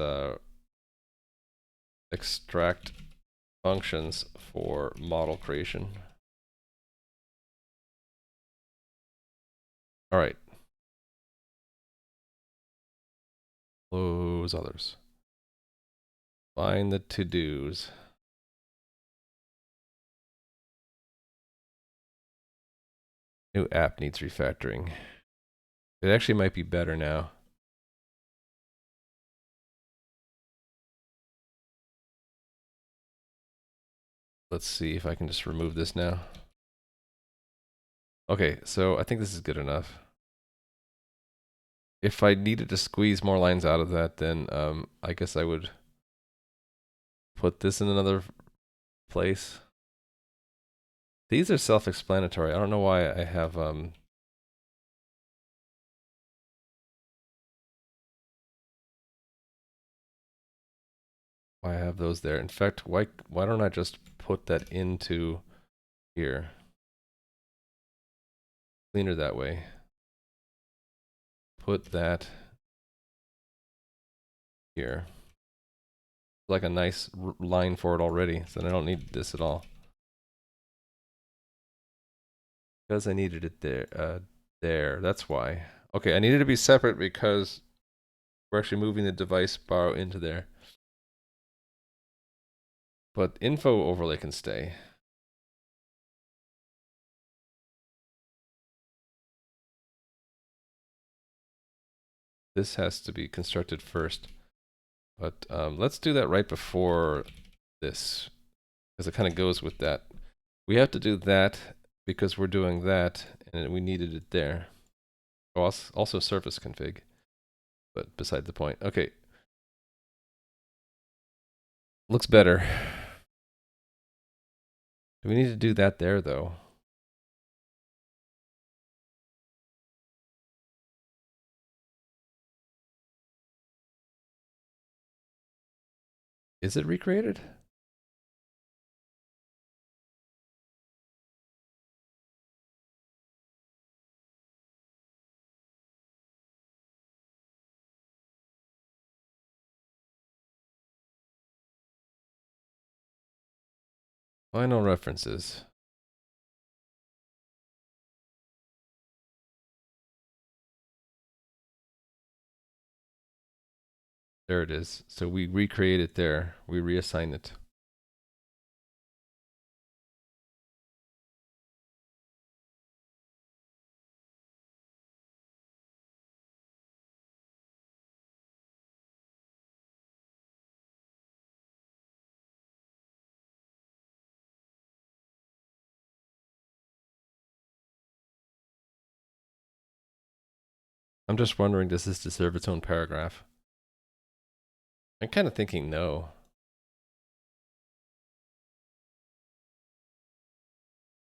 extract functions for model creation. All right. Close others. Find the to-dos. New app needs refactoring. It actually might be better now. Let's see if I can just remove this now. Okay, so I think this is good enough. If I needed to squeeze more lines out of that, then I guess I would put this in another place. These are self-explanatory. I don't know why I have those there. In fact, why don't I just put that into here? Cleaner that way. Put that here. Like a nice line for it already, so then I don't need this at all. Because I needed it there. There, that's why. Okay, I needed to be separate because we're actually moving the device borrow into there. But info overlay can stay. This has to be constructed first. But let's do that right before this, because it kind of goes with that. We have to do that because we're doing that, and we needed it there. Oh, also surface config, but beside the point. Okay. Looks better. Do we need to do that there, though? Is it recreated? Final references. There it is. So we recreate it there. We reassign it. I'm just wondering, does this deserve its own paragraph? I'm kind of thinking no.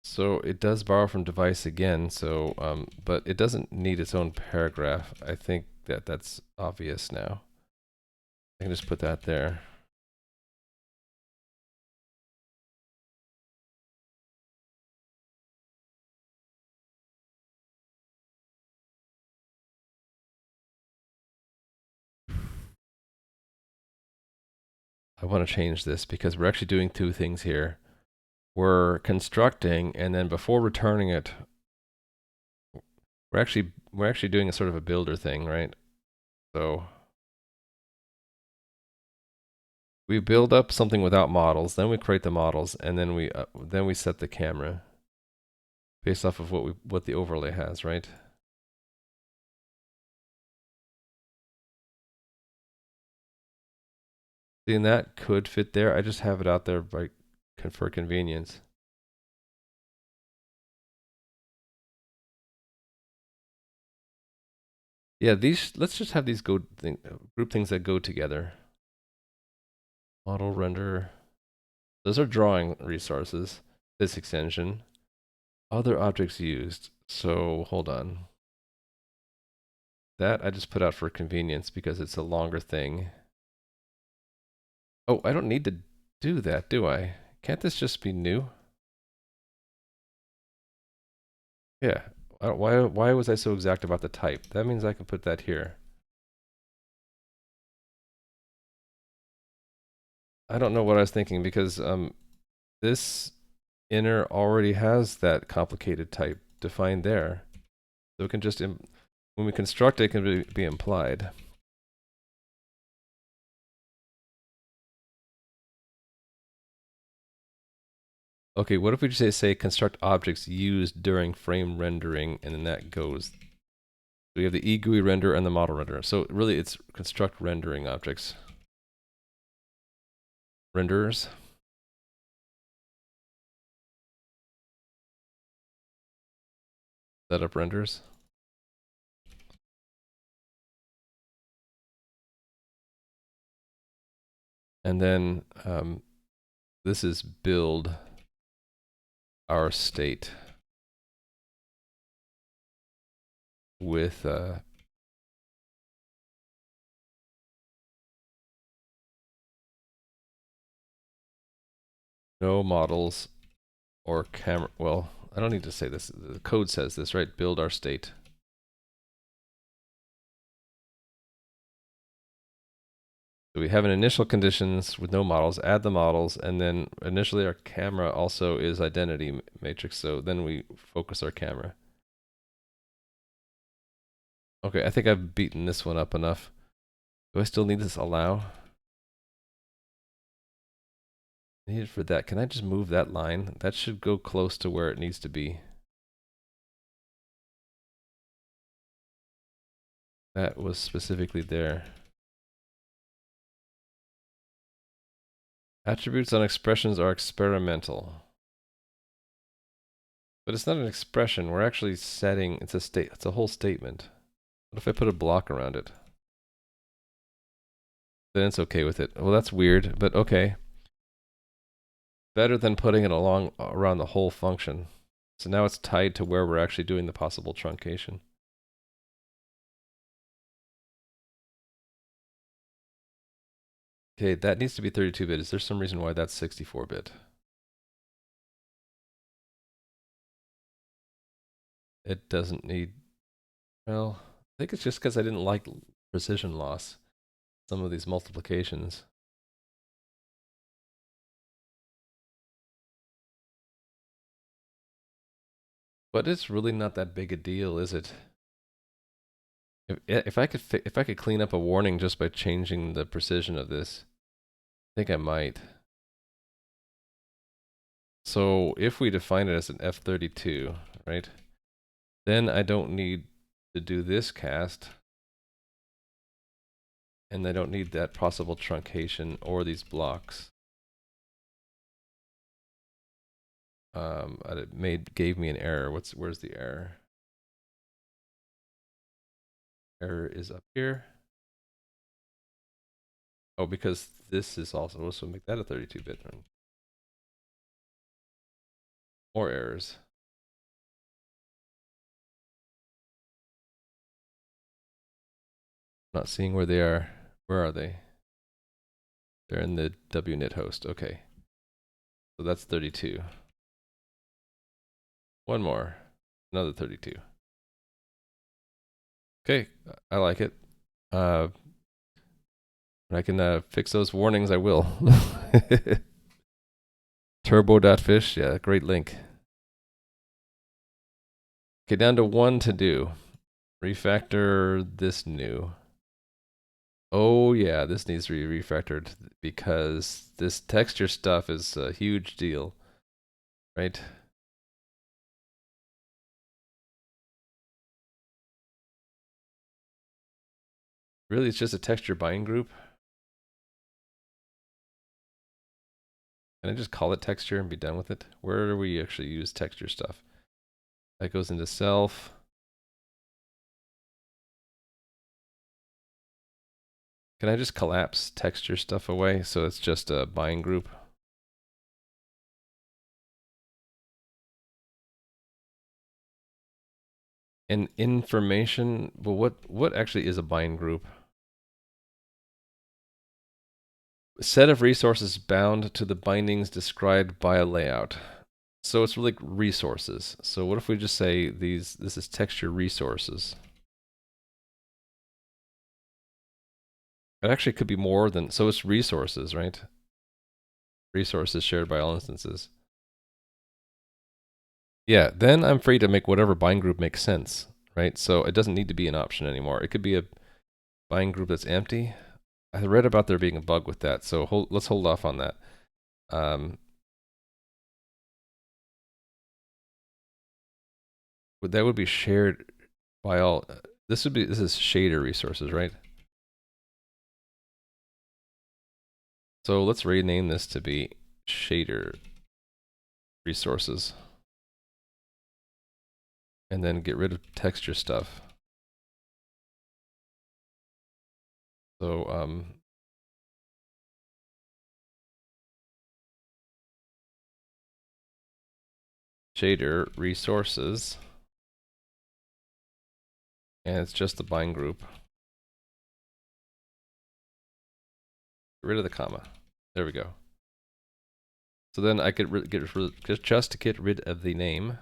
So it does borrow from device again, so but it doesn't need its own paragraph. I think that that's obvious now. I can just put that there. I want to change this because we're actually doing two things here. We're constructing, and then before returning it, we're actually doing a sort of a builder thing, right? So we build up something without models, then we create the models, and then we set the camera based off of what the overlay has, right? Seeing that could fit there. I just have it out there for convenience. Yeah, let's just have these group things that go together. Model render. Those are drawing resources. This extension. Other objects used. So hold on. That I just put out for convenience because it's a longer thing. Oh, I don't need to do that, do I? Can't this just be new? Yeah. Why was I so exact about the type? That means I can put that here. I don't know what I was thinking because this inner already has that complicated type defined there. So it can just, when we construct it, it can be implied. Okay, what if we just say construct objects used during frame rendering, and then that goes. We have the egui render and the model render. So really it's construct rendering objects. Renderers. Setup renders. And then this is build our state with no models or camera. Well, I don't need to say this. The code says this, right? Build our state. So we have an initial conditions with no models, add the models, and then initially our camera also is identity matrix. So then we focus our camera. Okay, I think I've beaten this one up enough. Do I still need this allow? Needed for that. Can I just move that line? That should go close to where it needs to be. That was specifically there. Attributes on expressions are experimental. But it's not an expression. We're actually setting, it's a whole statement. What if I put a block around it? Then it's okay with it. Well, that's weird, but okay. Better than putting it around the whole function. So now it's tied to where we're actually doing the possible truncation. Okay, that needs to be 32-bit. Is there some reason why that's 64-bit? It doesn't need, well, I think it's just because I didn't like precision loss. Some of these multiplications. But it's really not that big a deal, is it? If I could clean up a warning just by changing the precision of this, I think I might. So if we define it as an F32, right? Then I don't need to do this cast. And I don't need that possible truncation or these blocks. It gave me an error. Where's the error? Error is up here. Oh, because this is also, so make that a 32-bit run. More errors. Not seeing where they are. Where are they? They're in the WNIT host. Okay. So that's 32. One more. Another 32. Okay, I like it. When I can fix those warnings, I will. Turbo.fish, yeah, great link. Okay, down to one to do. Refactor this new. Oh yeah, this needs to be refactored because this texture stuff is a huge deal, right? Really, it's just a texture bind group. Can I just call it texture and be done with it? Where do we actually use texture stuff? That goes into self. Can I just collapse texture stuff away so it's just a bind group? And information, well, what actually is a bind group? Set of resources bound to the bindings described by a layout. So it's really resources. So what if we just say this is texture resources? It actually could be more than, so it's resources, right? Resources shared by all instances. Yeah, then I'm free to make whatever bind group makes sense, right? So it doesn't need to be an option anymore. It could be a bind group that's empty. I read about there being a bug with that, so let's hold off on that. That would be shared by all. This is shader resources, right? So let's rename this to be shader resources. And then get rid of texture stuff. So shader resources. And it's just the bind group. Get rid of the comma. There we go. So then I could just get rid of the name.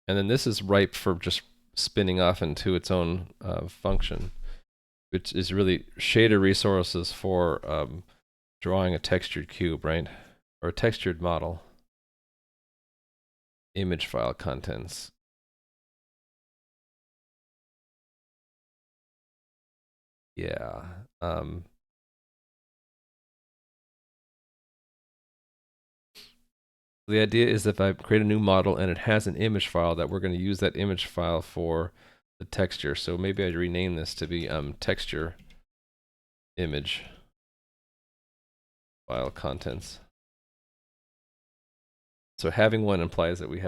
And then this is ripe for just spinning off into its own function, which is really shader resources for drawing a textured cube, right? Or a textured model. Image file contents. Yeah. The idea is if I create a new model and it has an image file, that we're going to use that image file for the texture. So maybe I'd rename this to be texture image file contents. So having one implies that we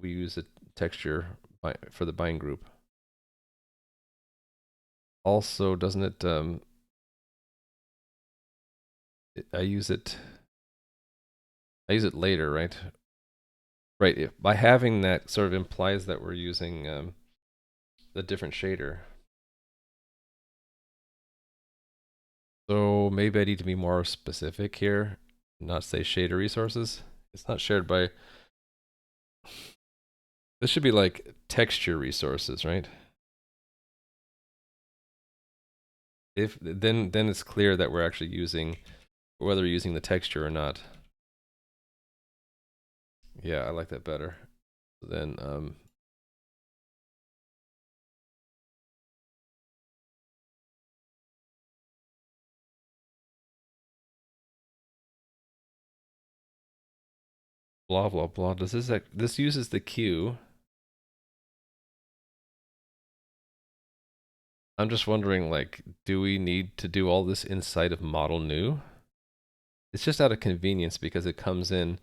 use a texture for the bind group. Also, doesn't it, I use it later, right? Right, by having that sort of implies that we're using the different shader. So maybe I need to be more specific here, not say shader resources. It's not shared by, this should be like texture resources, right? If then it's clear that we're actually using, whether we're using the texture or not. Yeah, I like that better. Then blah blah blah. Does this uses the queue? I'm just wondering, like, do we need to do all this inside of model new? It's just out of convenience because it comes in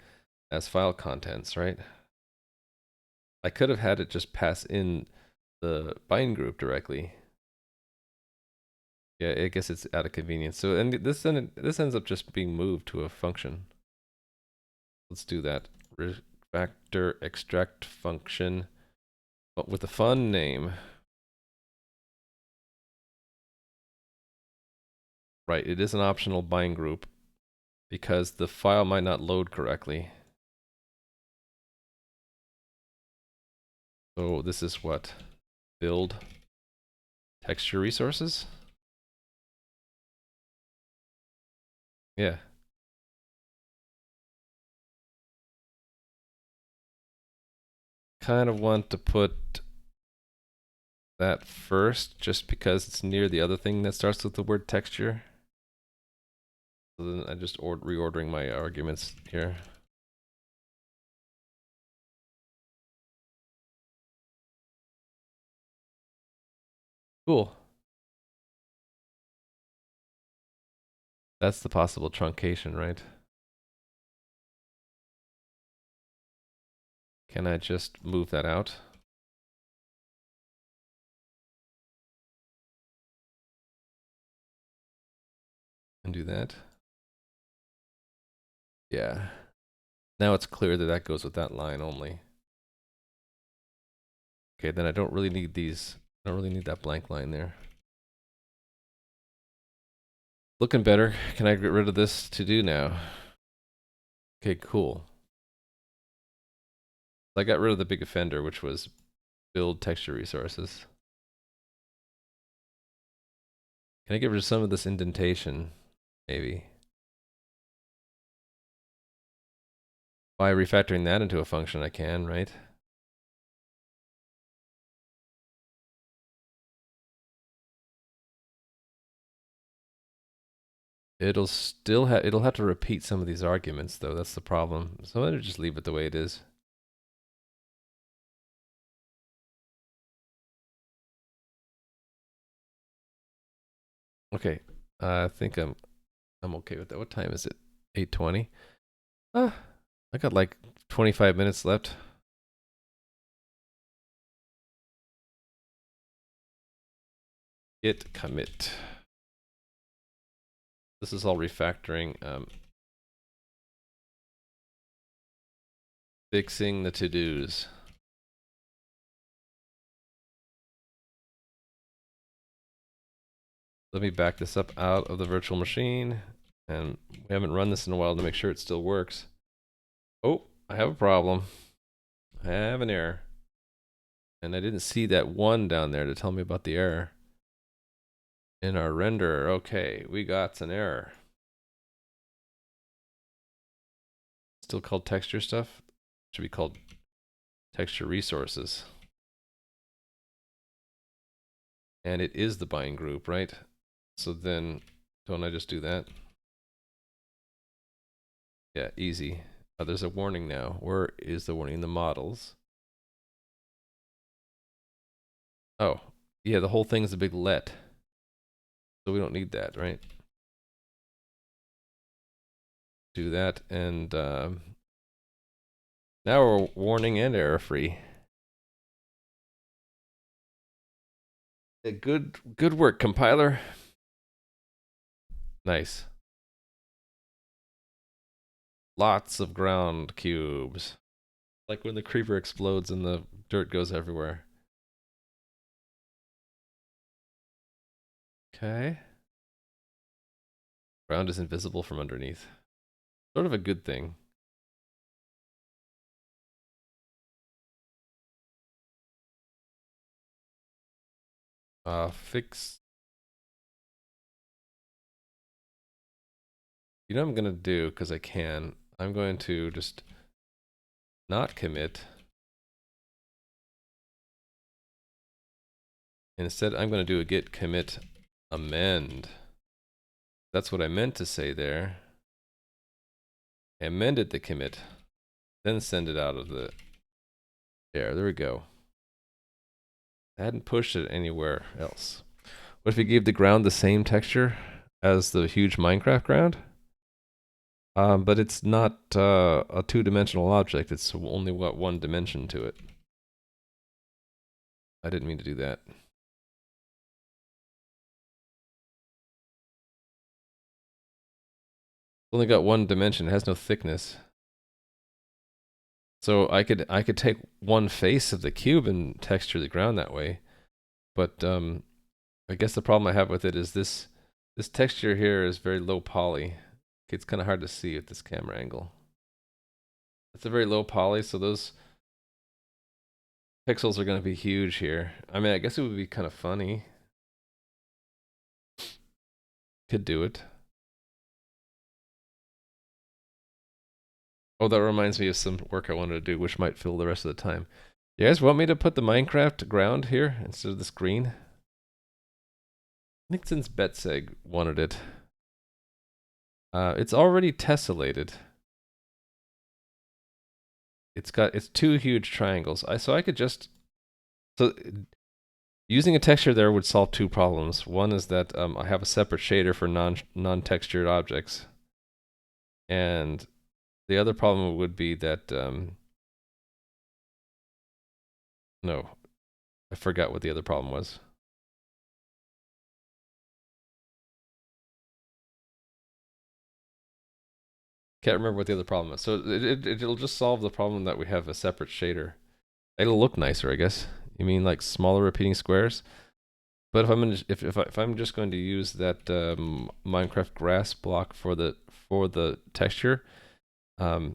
as file contents, right? I could have had it just pass in the bind group directly. Yeah, I guess it's out of convenience. So and this ends up just being moved to a function. Let's do that. Refactor extract function, but with a fun name. Right, it is an optional bind group because the file might not load correctly. So this is what? Build texture resources? Yeah. Kind of want to put that first just because it's near the other thing that starts with the word texture. So then I just reordering my arguments here. Cool. That's the possible truncation, right? Can I just move that out? And do that? Yeah. Now it's clear that that goes with that line only. Okay, then I don't really need these. I don't really need that blank line there. Looking better. Can I get rid of this to do now? Okay, cool. I got rid of the big offender, which was build texture resources. Can I get rid of some of this indentation? Maybe. By refactoring that into a function, I can, right? It'll have to repeat some of these arguments though. That's the problem. So I'm gonna just leave it the way it is. Okay, I think I'm okay with that. What time is it? 8:20. I got like 25 minutes left. Git commit. This is all refactoring. Fixing the to-dos. Let me back this up out of the virtual machine. And we haven't run this in a while to make sure it still works. Oh, I have a problem. I have an error. And I didn't see that one down there to tell me about the error. In our renderer, okay, we got an error. Still called texture stuff? Should be called texture resources. And it is the bind group, right? So then, don't I just do that? Yeah, easy. Oh, there's a warning now. Where is the warning? In the models. Oh, yeah, the whole thing is a big let. So we don't need that, right? Do that, and now we're warning and error free. Yeah, good work, compiler. Nice. Lots of ground cubes. Like when the creeper explodes and the dirt goes everywhere. Okay. Ground is invisible from underneath. Sort of a good thing. Fix. You know what I'm going to do, because I can. I'm going to just not commit. Instead, I'm going to do a git commit amend. That's what I meant to say there. I amended the commit, then send it out of the... There we go. I hadn't pushed it anywhere else. What if we gave the ground the same texture as the huge Minecraft ground? But it's not a two-dimensional object. It's only got one dimension to it. I didn't mean to do that. It's only got one dimension. It has no thickness. So I could take one face of the cube and texture the ground that way. But I guess the problem I have with it is this texture here is very low poly. It's kind of hard to see at this camera angle. It's a very low poly, so those pixels are going to be huge here. I mean, I guess it would be kind of funny. Could do it. Oh, that reminds me of some work I wanted to do, which might fill the rest of the time. You guys want me to put the Minecraft ground here instead of this green? I think since Betseg wanted it. It's already tessellated. It's two huge triangles. So I could just using a texture there would solve two problems. One is that I have a separate shader for non-textured objects, and the other problem would be that no, I forgot what the other problem was. Can't remember what the other problem is. So it'll just solve the problem that we have a separate shader. It'll look nicer, I guess. You mean like smaller repeating squares? But if I'm just going to use that Minecraft grass block for the texture, the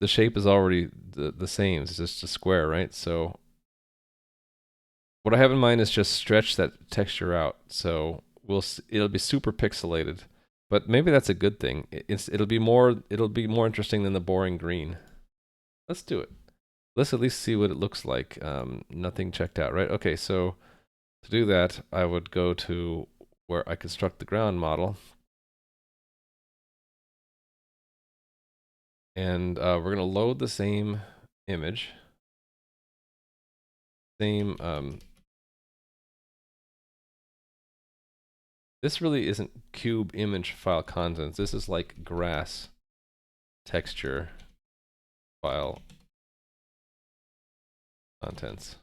shape is already the same. It's just a square, right? So what I have in mind is just stretch that texture out. So it'll be super pixelated. But maybe that's a good thing. It'll be more interesting than the boring green. Let's do it. Let's at least see what it looks like. Nothing checked out, right? Okay, so to do that, I would go to where I construct the ground model. And we're going to load the same image. This really isn't cube image file contents. This is like grass texture file contents.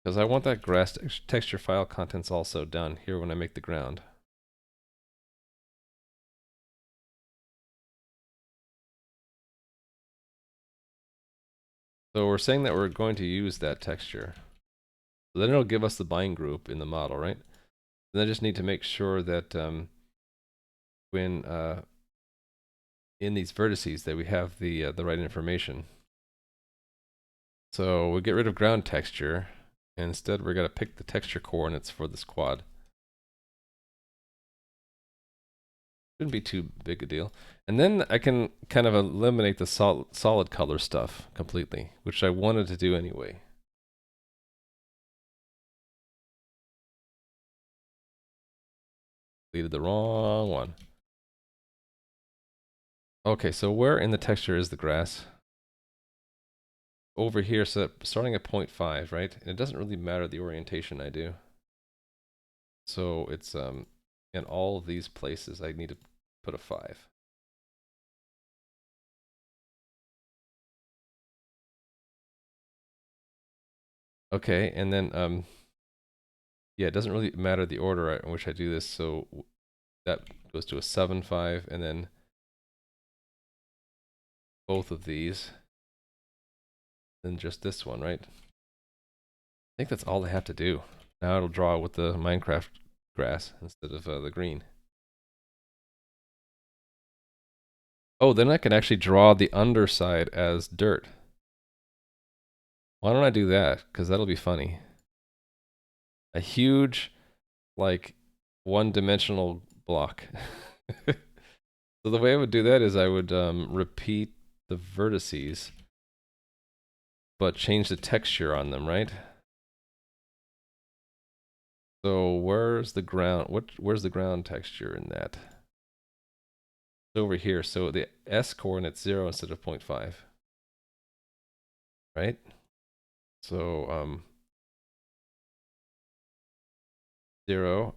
Because I want that grass texture file contents also done here when I make the ground. So we're saying that we're going to use that texture. So then it'll give us the bind group in the model, right? Then I just need to make sure that when in these vertices that we have the right information. So we get rid of ground texture. And instead, we're going to pick the texture coordinates for this quad. Shouldn't be too big a deal. And then I can kind of eliminate the solid color stuff completely, which I wanted to do anyway. Deleted the wrong one. Okay, so where in the texture is the grass? Over here, so starting at 0.5, right? And it doesn't really matter the orientation I do. So it's in all of these places I need to put a 5. Okay, and then yeah, it doesn't really matter the order in which I do this, so that goes to a 7.5, and then both of these, then just this one, right? I think that's all I have to do. Now it'll draw with the Minecraft grass instead of the green. Oh, then I can actually draw the underside as dirt. Why don't I do that? Because that'll be funny. A huge, like, one-dimensional block. So the way I would do that is I would repeat the vertices, but change the texture on them, right? So where's the ground? Where's the ground texture in that? It's over here. So the S coordinate's 0 instead of 0.5, right? So 0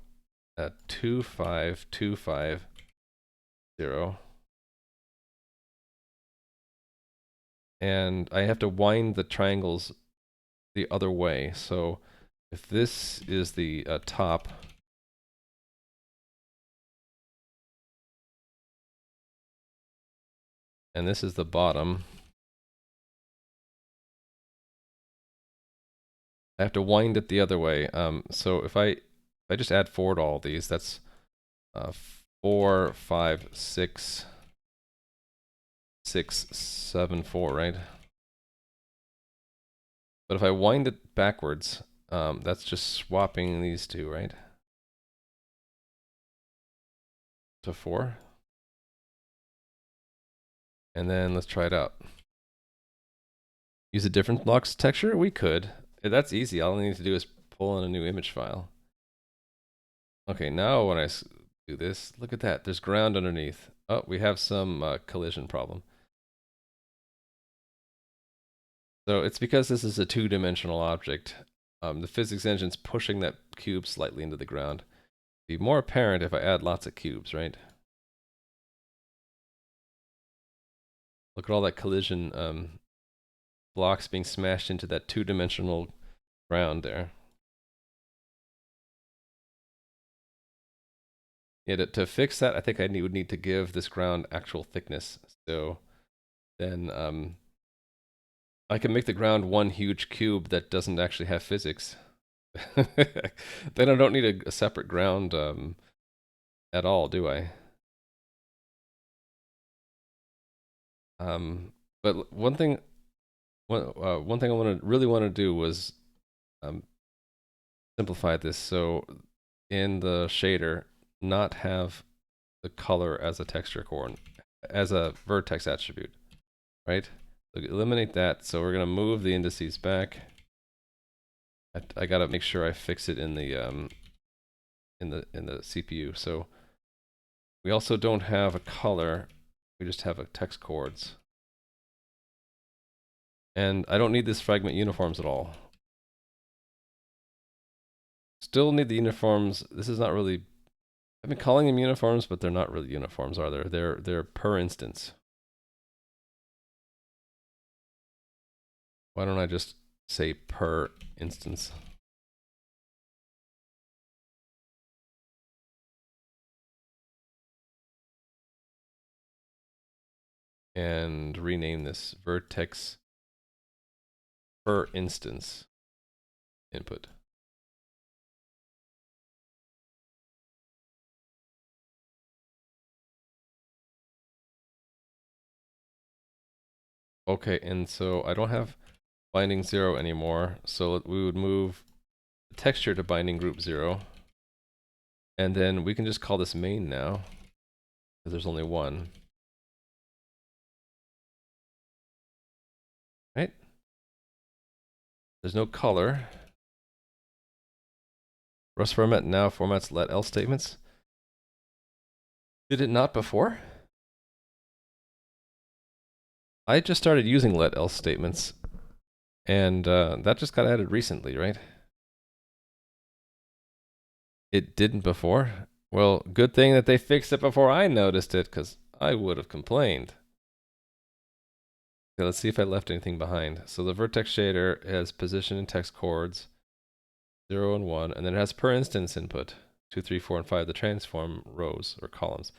at 2, 5, 2, 5, 0. and I have to wind the triangles the other way. So if this is the top, and this is the bottom, I have to wind it the other way. So if I just add 4 to all these, that's 4, 5, 6, 6, 7, 4, right? But if I wind it backwards, that's just swapping these two, right? To 4. And then let's try it out. Use a different blocks texture? We could. That's easy. All I need to do is pull in a new image file. Okay, now when I do this, look at that. There's ground underneath. Oh, we have some collision problem. So it's because this is a 2-dimensional object. The physics engine's pushing that cube slightly into the ground. It'd be more apparent if I add lots of cubes, right? Look at all that collision blocks being smashed into that 2-dimensional ground there. Yeah, to fix that, I think I would need to give this ground actual thickness. So then I can make the ground one huge cube that doesn't actually have physics. Then I don't need a separate ground at all, do I? But one thing I really want to do was simplify this. So in the shader, not have the color as a texture coordinate, as a vertex attribute, right? So eliminate that. So we're gonna move the indices back. I gotta make sure I fix it in the CPU. So we also don't have a color. We just have a text coords. And I don't need this fragment uniforms at all. Still need the uniforms. This is not really, I've been calling them uniforms, but they're not really uniforms, are there? They're per instance. Why don't I just say per instance? And rename this vertex per instance input. Okay, and so I don't have binding 0 anymore, so we would move the texture to binding group 0. And then we can just call this main now, because there's only one. Right? There's no color. Rust format now formats let else statements. Did it not before? I just started using let else statements, and that just got added recently, right? It didn't before? Well, good thing that they fixed it before I noticed it, because I would have complained. Okay, let's see if I left anything behind. So the vertex shader has position and text coords, 0 and 1, and then it has per instance input, 2, 3, 4, and 5, the transform rows or columns.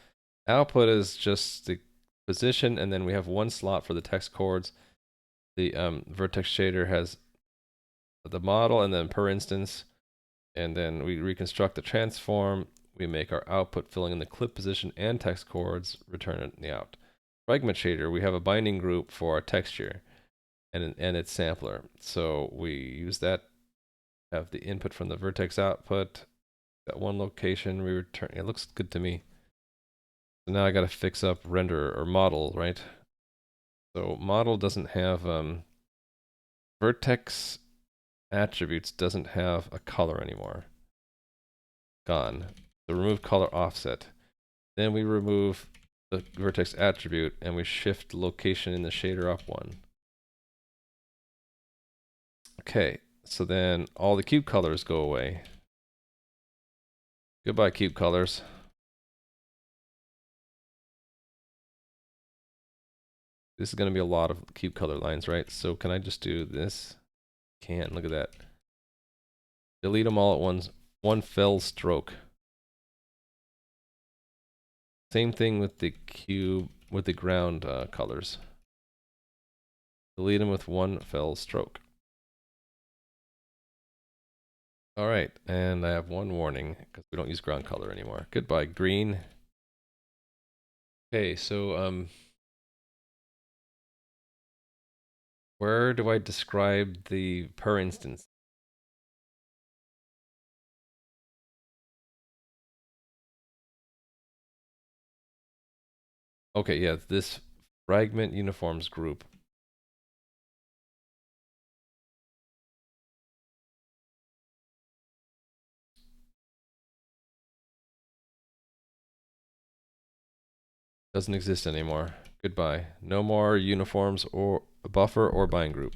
Output is just the position, and then we have one slot for the text coords. The vertex shader has the model and then per instance, and then we reconstruct the transform. We make our output filling in the clip position and text coords, return it in the out. Fragment shader, we have a binding group for our texture and its sampler. So we use that, have the input from the vertex output, got one location, we return. It looks good to me. So now I got to fix up render or model, right? So model doesn't have vertex attributes doesn't have a color anymore. Gone. So remove color offset. Then we remove the vertex attribute and we shift location in the shader up one. Okay, so then all the cube colors go away. Goodbye, cube colors. This is going to be a lot of cube color lines, right? So can I just do this? Can't. Look at that. Delete them all at one fell stroke. Same thing with the cube, with the ground colors. Delete them with one fell stroke. All right, and I have one warning because we don't use ground color anymore. Goodbye, green. Okay, so where do I describe the per instance? Okay, yeah, this fragment uniforms group. Doesn't exist anymore. Goodbye. No more uniforms or buffer or bind group.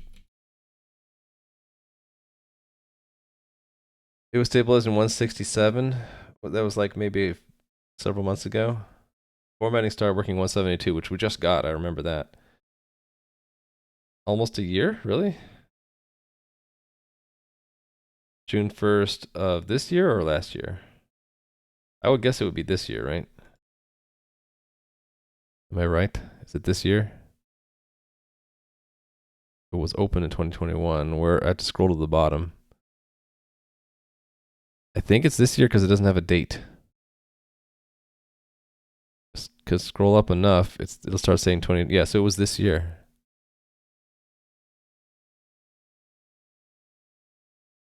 It was stabilized in 167. That was like maybe several months ago. Formatting started working 172, which we just got. I remember that. Almost a year? Really? June 1st of this year or last year? I would guess it would be this year, right? Am I right? Is it this year? It was open in 2021. I have to scroll to the bottom. I think it's this year because it doesn't have a date. Because scroll up enough, it'll start saying 20. Yeah, so it was this year.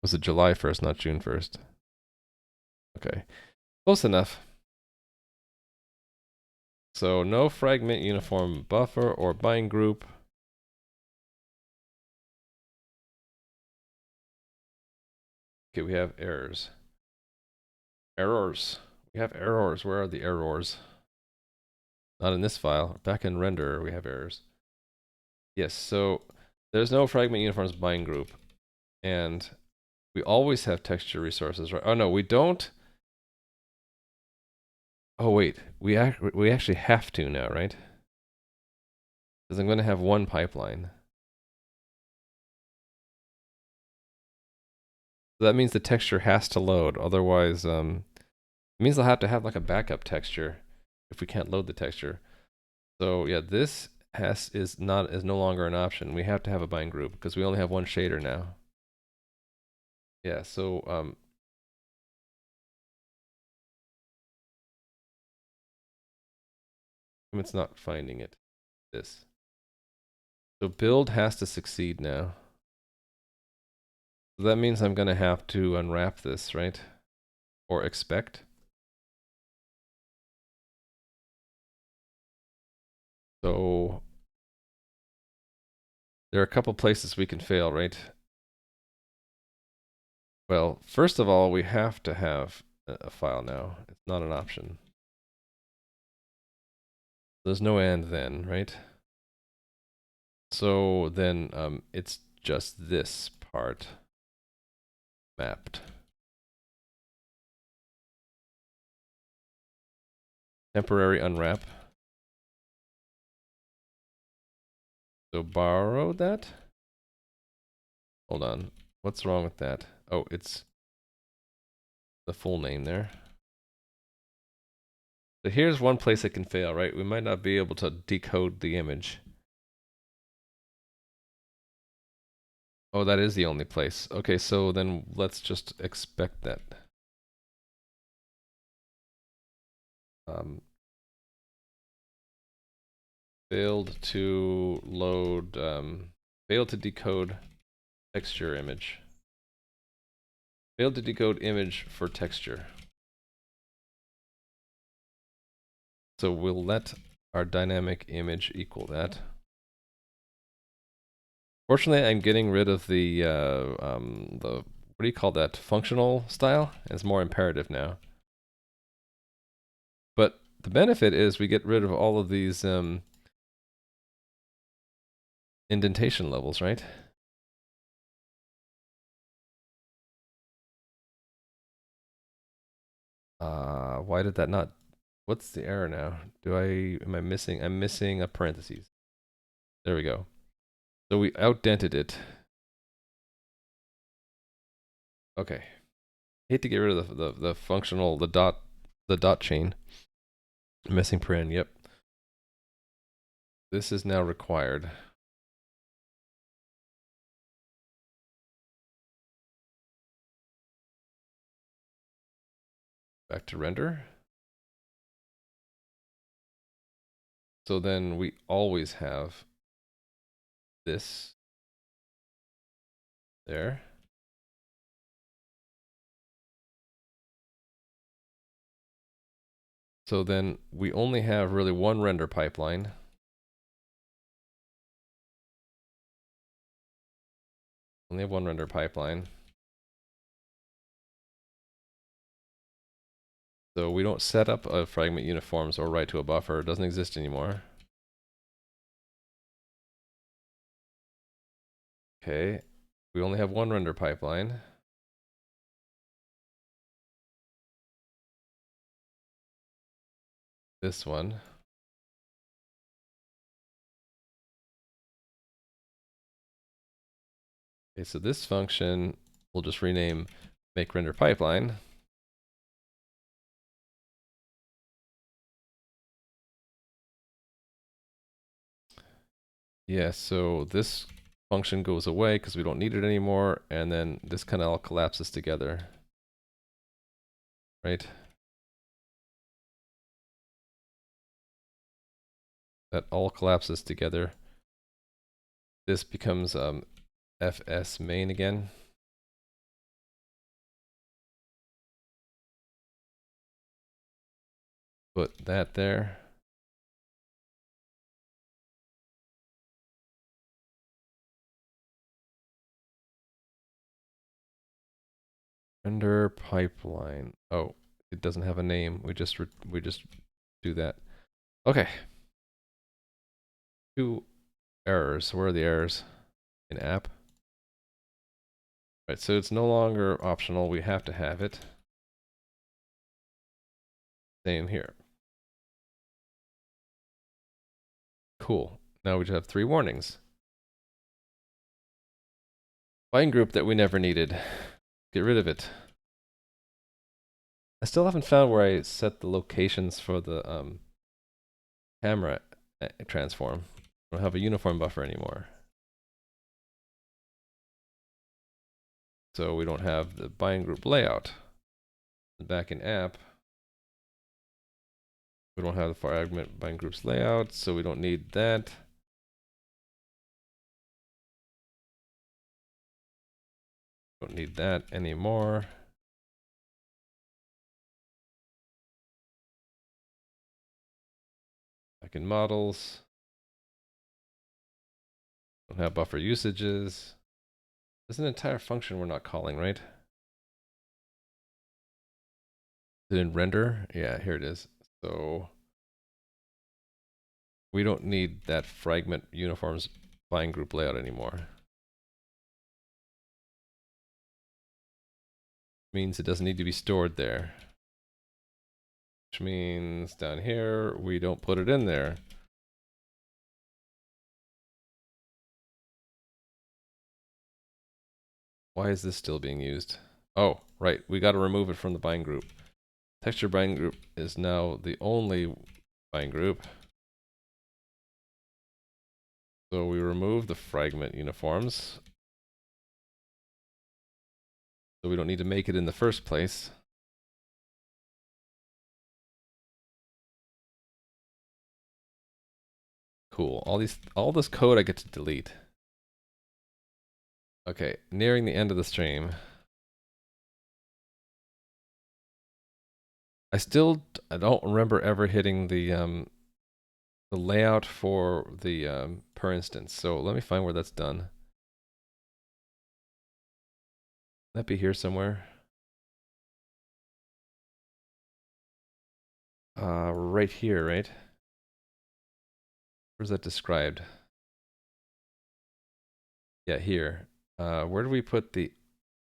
Was it July 1st, not June 1st? Okay, close enough. So no fragment uniform buffer or bind group. Okay, we have errors. Errors. We have errors. Where are the errors? Not in this file. Back in render, we have errors. Yes, so there's no fragment uniforms bind group. And we always have texture resources, right? Oh no, we don't. Oh wait, we actually have to now, right? Because I'm going to have one pipeline. So that means the texture has to load. Otherwise, it means I'll have to have like a backup texture if we can't load the texture. So yeah, this is no longer an option. We have to have a bind group because we only have one shader now. Yeah, so it's not finding it. This. So build has to succeed now. So that means I'm going to have to unwrap this, right? Or expect. So there are a couple places we can fail, right? Well, first of all, we have to have a file now. It's not an option. There's no and then, right? So then it's just this part mapped. Temporary unwrap. So borrow that. Hold on. What's wrong with that? Oh, it's the full name there. So here's one place it can fail, right? We might not be able to decode the image. Oh, that is the only place. Okay, so then let's just expect that. Failed to load, failed to decode texture image. Failed to decode image for texture. So we'll let our dynamic image equal that. Fortunately, I'm getting rid of the what do you call that? Functional style. It's more imperative now. But the benefit is we get rid of all of these indentation levels, right? Why did that not? What's the error now? Am I missing? I'm missing a parentheses. There we go. So we outdented it. Okay. Hate to get rid of the functional, the dot chain. Missing paren, yep. This is now required. Back to render. So then we always have this there. So then we only have really one render pipeline. Only have one render pipeline. So we don't set up a fragment uniforms or write to a buffer. It doesn't exist anymore. Okay. We only have one render pipeline. This one. Okay, so this function we'll just rename make render pipeline. Yeah, so this function goes away because we don't need it anymore, and then this kind of all collapses together. Right? That all collapses together. This becomes fs main again. Put that there. Render pipeline. Oh, it doesn't have a name. We just do that. Okay. 2 errors. Where are the errors? In app. Right, so it's no longer optional. We have to have it. Same here. Cool. Now we just have 3 warnings. Bind group that we never needed. Get rid of it. I still haven't found where I set the locations for the camera transform. I don't have a uniform buffer anymore. So we don't have the bind group layout. Back in app, we don't have the fragment bind groups layout, so we don't need that. Don't need that anymore. Back in models, don't have buffer usages. There's an entire function we're not calling, right? Is it in render? Yeah, here it is. So we don't need that fragment uniforms bind group layout anymore. Means it doesn't need to be stored there. Which means down here, we don't put it in there. Why is this still being used? Oh, right, we got to remove it from the bind group. Texture bind group is now the only bind group. So we remove the fragment uniforms. So we don't need to make it in the first place. Cool. All this code I get to delete. Okay, nearing the end of the stream. I don't remember ever hitting the layout for the per instance. So let me find where that's done. That be here somewhere. Right here, right? Where's that described? Yeah, here. Where do we put the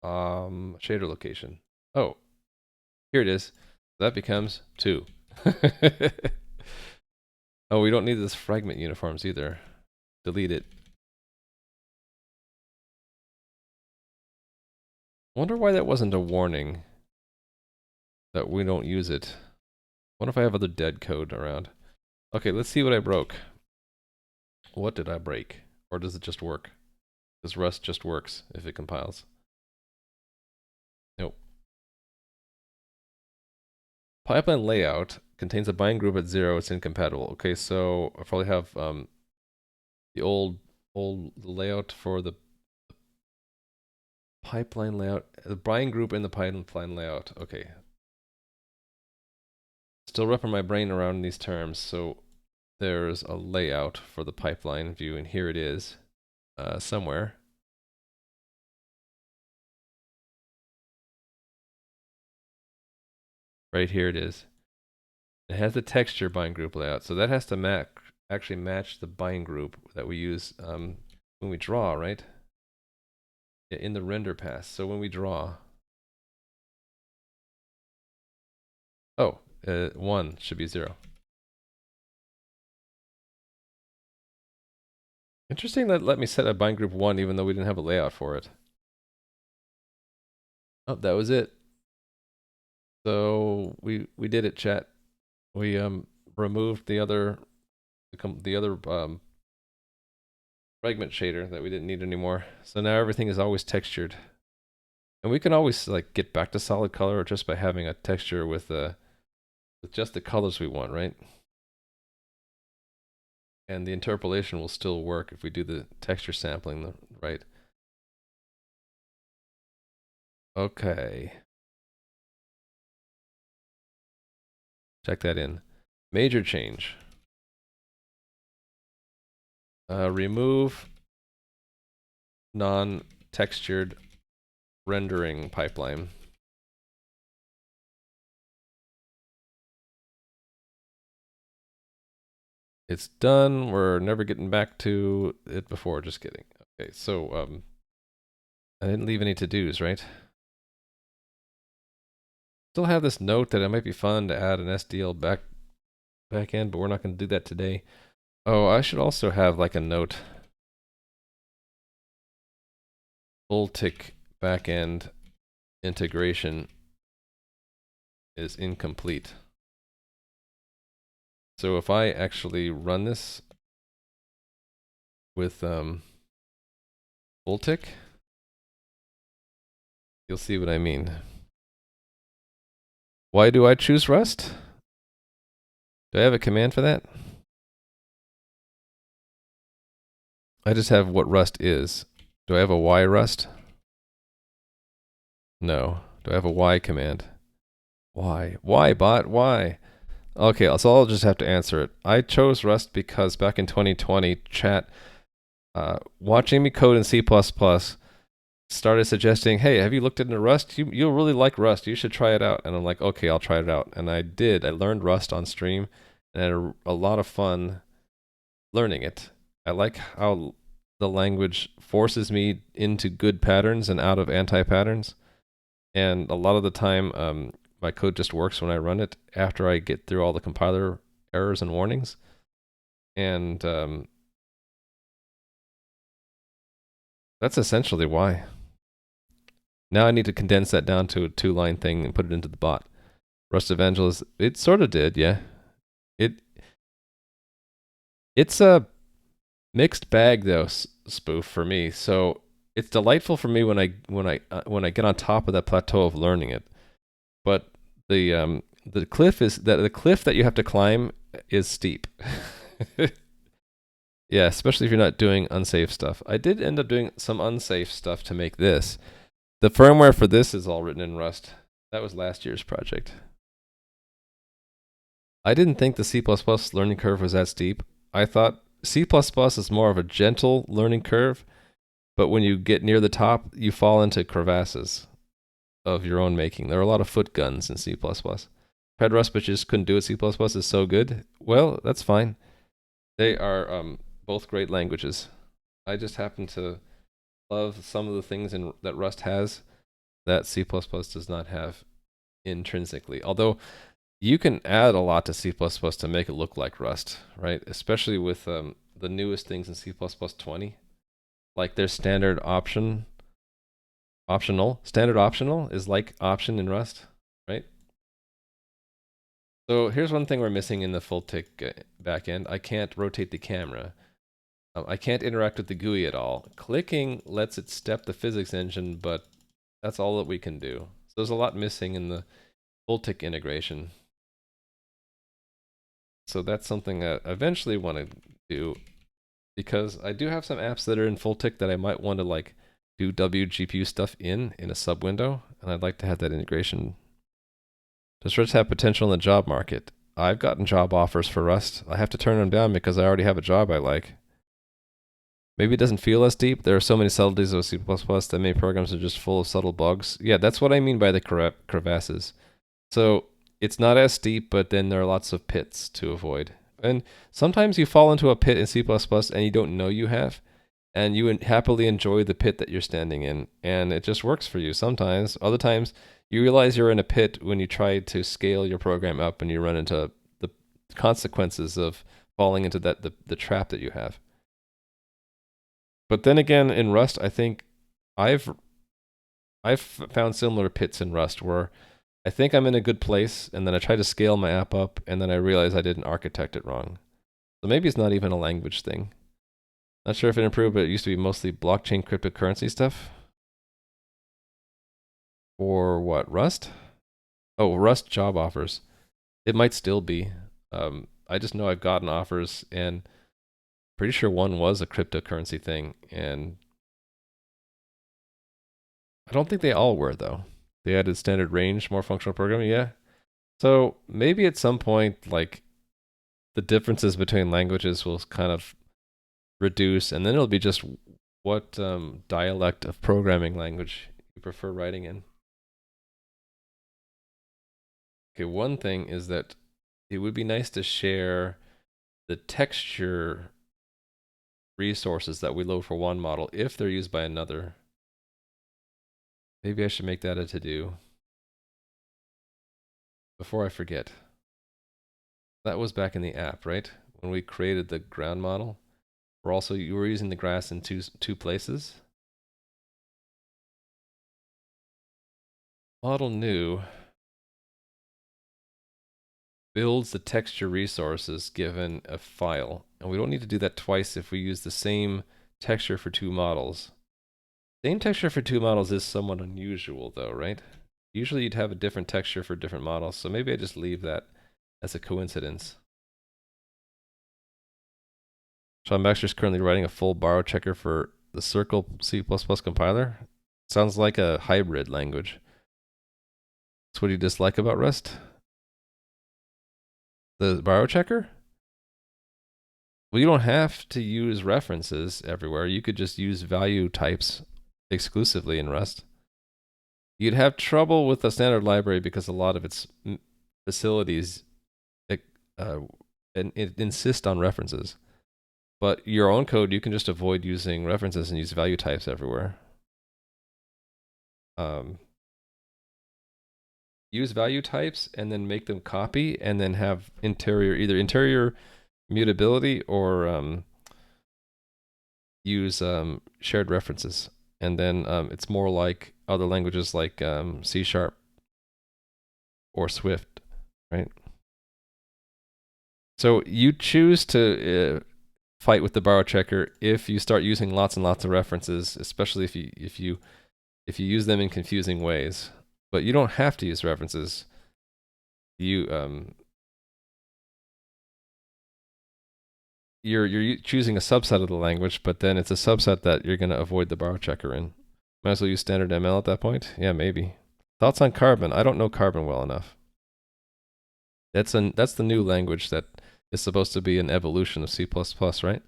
shader location? Oh, here it is. That becomes 2. Oh, we don't need this fragment uniforms either. delete it. Wonder why that wasn't a warning that we don't use it. What if I have other dead code around? Okay, let's see what I broke. What did I break? Or does it just work? Because Rust just works if it compiles. Nope. Pipeline layout contains a bind group at 0. It's incompatible. Okay, so I probably have the old layout for the pipeline layout, the bind group in the pipeline layout. Okay. Still wrapping my brain around these terms. So there's a layout for the pipeline view, and here it is somewhere. Right here it is. It has the texture bind group layout, so that has to actually match the bind group that we use when we draw, right? In the render pass. So when we draw, 1 should be 0. Interesting that let me set a bind group 1 even though we didn't have a layout for it. Oh, that was it. So we did it, chat. We removed the other fragment shader that we didn't need anymore. So now everything is always textured. And we can always like get back to solid color just by having a texture with just the colors we want, right? And the interpolation will still work if we do the texture sampling right. Okay. Check that in. Major change. Remove non-textured rendering pipeline. It's done. We're never getting back to it before. Just kidding. Okay, so I didn't leave any to-dos, right? Still have this note that it might be fun to add an SDL backend, but we're not going to do that today. Oh, I should also have like a note. Full tick backend integration is incomplete. So if I actually run this with full tick, you'll see what I mean. Why do I choose Rust? Do I have a command for that? I just have what Rust is. Do I have a Y Rust? No. Do I have a Y command? Why? Why, bot? Why? Okay, so I'll just have to answer it. I chose Rust because back in 2020, chat, watching me code in C++, started suggesting, hey, have you looked into Rust? You'll really like Rust. You should try it out. And I'm like, okay, I'll try it out. And I did. I learned Rust on stream and had a lot of fun learning it. I like how the language forces me into good patterns and out of anti-patterns. And a lot of the time, my code just works when I run it after I get through all the compiler errors and warnings. And that's essentially why. Now I need to condense that down to a 2-line thing and put it into the bot. Rust Evangelist, it sort of did, yeah. It's a mixed bag though, Spoof, for me. So it's delightful for me when I get on top of that plateau of learning it. But the cliff that you have to climb is steep. Yeah, especially if you're not doing unsafe stuff. I did end up doing some unsafe stuff to make this. The firmware for this is all written in Rust. That was last year's project. I didn't think the C++ learning curve was that steep. I thought C++ is more of a gentle learning curve, but when you get near the top, you fall into crevasses of your own making. There are a lot of foot guns in C++. Had Rust, but just couldn't do it. C++ is so good. Well, that's fine. They are both great languages. I just happen to love some of the things that Rust has that C++ does not have intrinsically. Although you can add a lot to C++ to make it look like Rust, right? Especially with the newest things in C++ 20. Like their standard optional. Standard optional is like option in Rust, right? So here's one thing we're missing in the full tick backend. I can't rotate the camera. I can't interact with the GUI at all. Clicking lets it step the physics engine, but that's all that we can do. So there's a lot missing in the full tick integration. So that's something I eventually want to do, because I do have some apps that are in full tick that I might want to like do wgpu stuff in a sub window, and I'd like to have that integration. Does Rust have potential in the job market? I've gotten job offers for Rust. I have to turn them down because I already have a job I like. Maybe it doesn't feel as deep. There are so many subtleties of C++ that many programs are just full of subtle bugs. Yeah, that's what I mean by the crevasses. So it's not as steep, but then there are lots of pits to avoid. And sometimes you fall into a pit in C++ and you don't know you have, and you happily enjoy the pit that you're standing in, and it just works for you sometimes. Other times, you realize you're in a pit when you try to scale your program up and you run into the consequences of falling into the trap that you have. But then again, in Rust, I think I've found similar pits in Rust where I think I'm in a good place, and then I try to scale my app up, and then I realize I didn't architect it wrong. So maybe it's not even a language thing. Not sure if it improved, but it used to be mostly blockchain cryptocurrency stuff. Or what, Rust? Oh, Rust job offers. It might still be. I just know I've gotten offers, and pretty sure one was a cryptocurrency thing, and I don't think they all were, though. They added standard range, more functional programming, yeah. So maybe at some point, like, the differences between languages will kind of reduce, and then it'll be just what dialect of programming language you prefer writing in. Okay, one thing is that it would be nice to share the texture resources that we load for one model if they're used by another. Maybe I should make that a to-do before I forget. That was back in the app, right? When we created the ground model. You were using the grass in two places. Model new builds the texture resources given a file. And we don't need to do that twice if we use the same texture for two models. Same texture for two models is somewhat unusual though, right? Usually you'd have a different texture for different models, so maybe I just leave that as a coincidence. Sean Baxter's currently writing a full borrow checker for the Circle C++ compiler. Sounds like a hybrid language. That's what you dislike about Rust? The borrow checker? Well, you don't have to use references everywhere. You could just use value types exclusively in Rust. You'd have trouble with the standard library because a lot of its facilities insist on references. But your own code, you can just avoid using references and use value types everywhere. Use value types and then make them copy, and then have either interior mutability or use shared references. And then it's more like other languages like C# or Swift, right? So you choose to fight with the borrow checker if you start using lots and lots of references, especially if you use them in confusing ways. But you don't have to use references. You're choosing a subset of the language, but then it's a subset that you're going to avoid the borrow checker in. Might as well use standard ML at that point. Yeah, maybe. Thoughts on Carbon? I don't know Carbon well enough. That's the new language that is supposed to be an evolution of C++, right?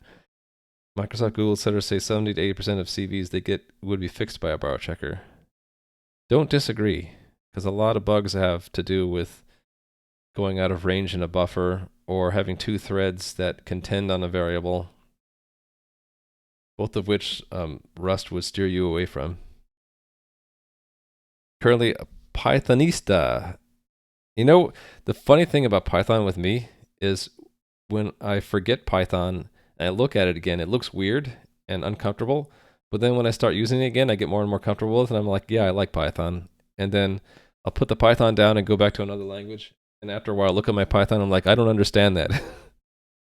Microsoft, Google, etc. say 70 to 80% of CVs they get would be fixed by a borrow checker. Don't disagree, because a lot of bugs have to do with going out of range in a buffer or having two threads that contend on a variable, both of which Rust would steer you away from. Currently a Pythonista. You know, the funny thing about Python with me is when I forget Python and I look at it again, it looks weird and uncomfortable. But then when I start using it again, I get more and more comfortable with it. And I'm like, yeah, I like Python. And then I'll put the Python down and go back to another language. And after a while, I look at my Python. I'm like, I don't understand that.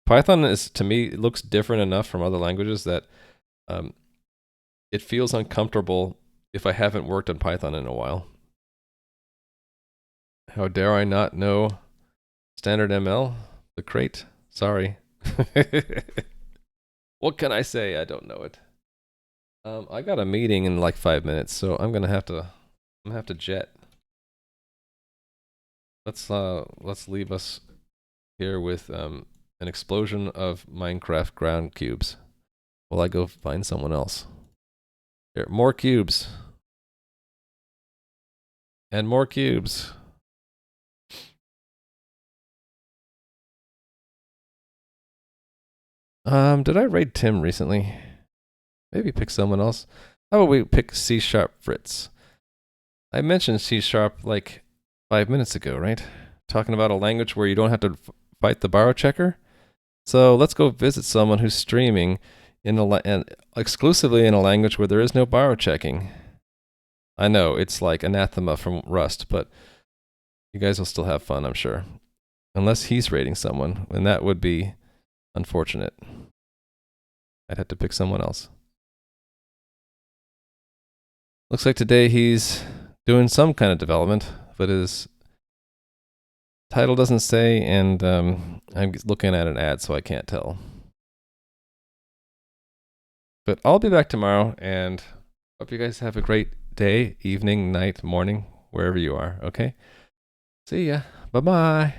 Python is, to me, it looks different enough from other languages that it feels uncomfortable if I haven't worked on Python in a while. How dare I not know standard ML? The crate. Sorry. What can I say? I don't know it. I got a meeting in like 5 minutes, so I'm gonna have to jet. Let's leave us here with an explosion of Minecraft ground cubes while I go find someone else. Here, more cubes. And more cubes. Did I raid Tim recently? Maybe pick someone else. How about we pick C# Fritz? I mentioned C# like 5 minutes ago, right? Talking about a language where you don't have to fight the borrow checker. So let's go visit someone who's streaming and exclusively in a language where there is no borrow checking. I know it's like anathema from Rust, but you guys will still have fun, I'm sure. Unless he's raiding someone, and that would be unfortunate. I'd have to pick someone else. Looks like today he's doing some kind of development, but his title doesn't say, and I'm looking at an ad, so I can't tell. But I'll be back tomorrow, and hope you guys have a great day, evening, night, morning, wherever you are, okay? See ya. Bye-bye.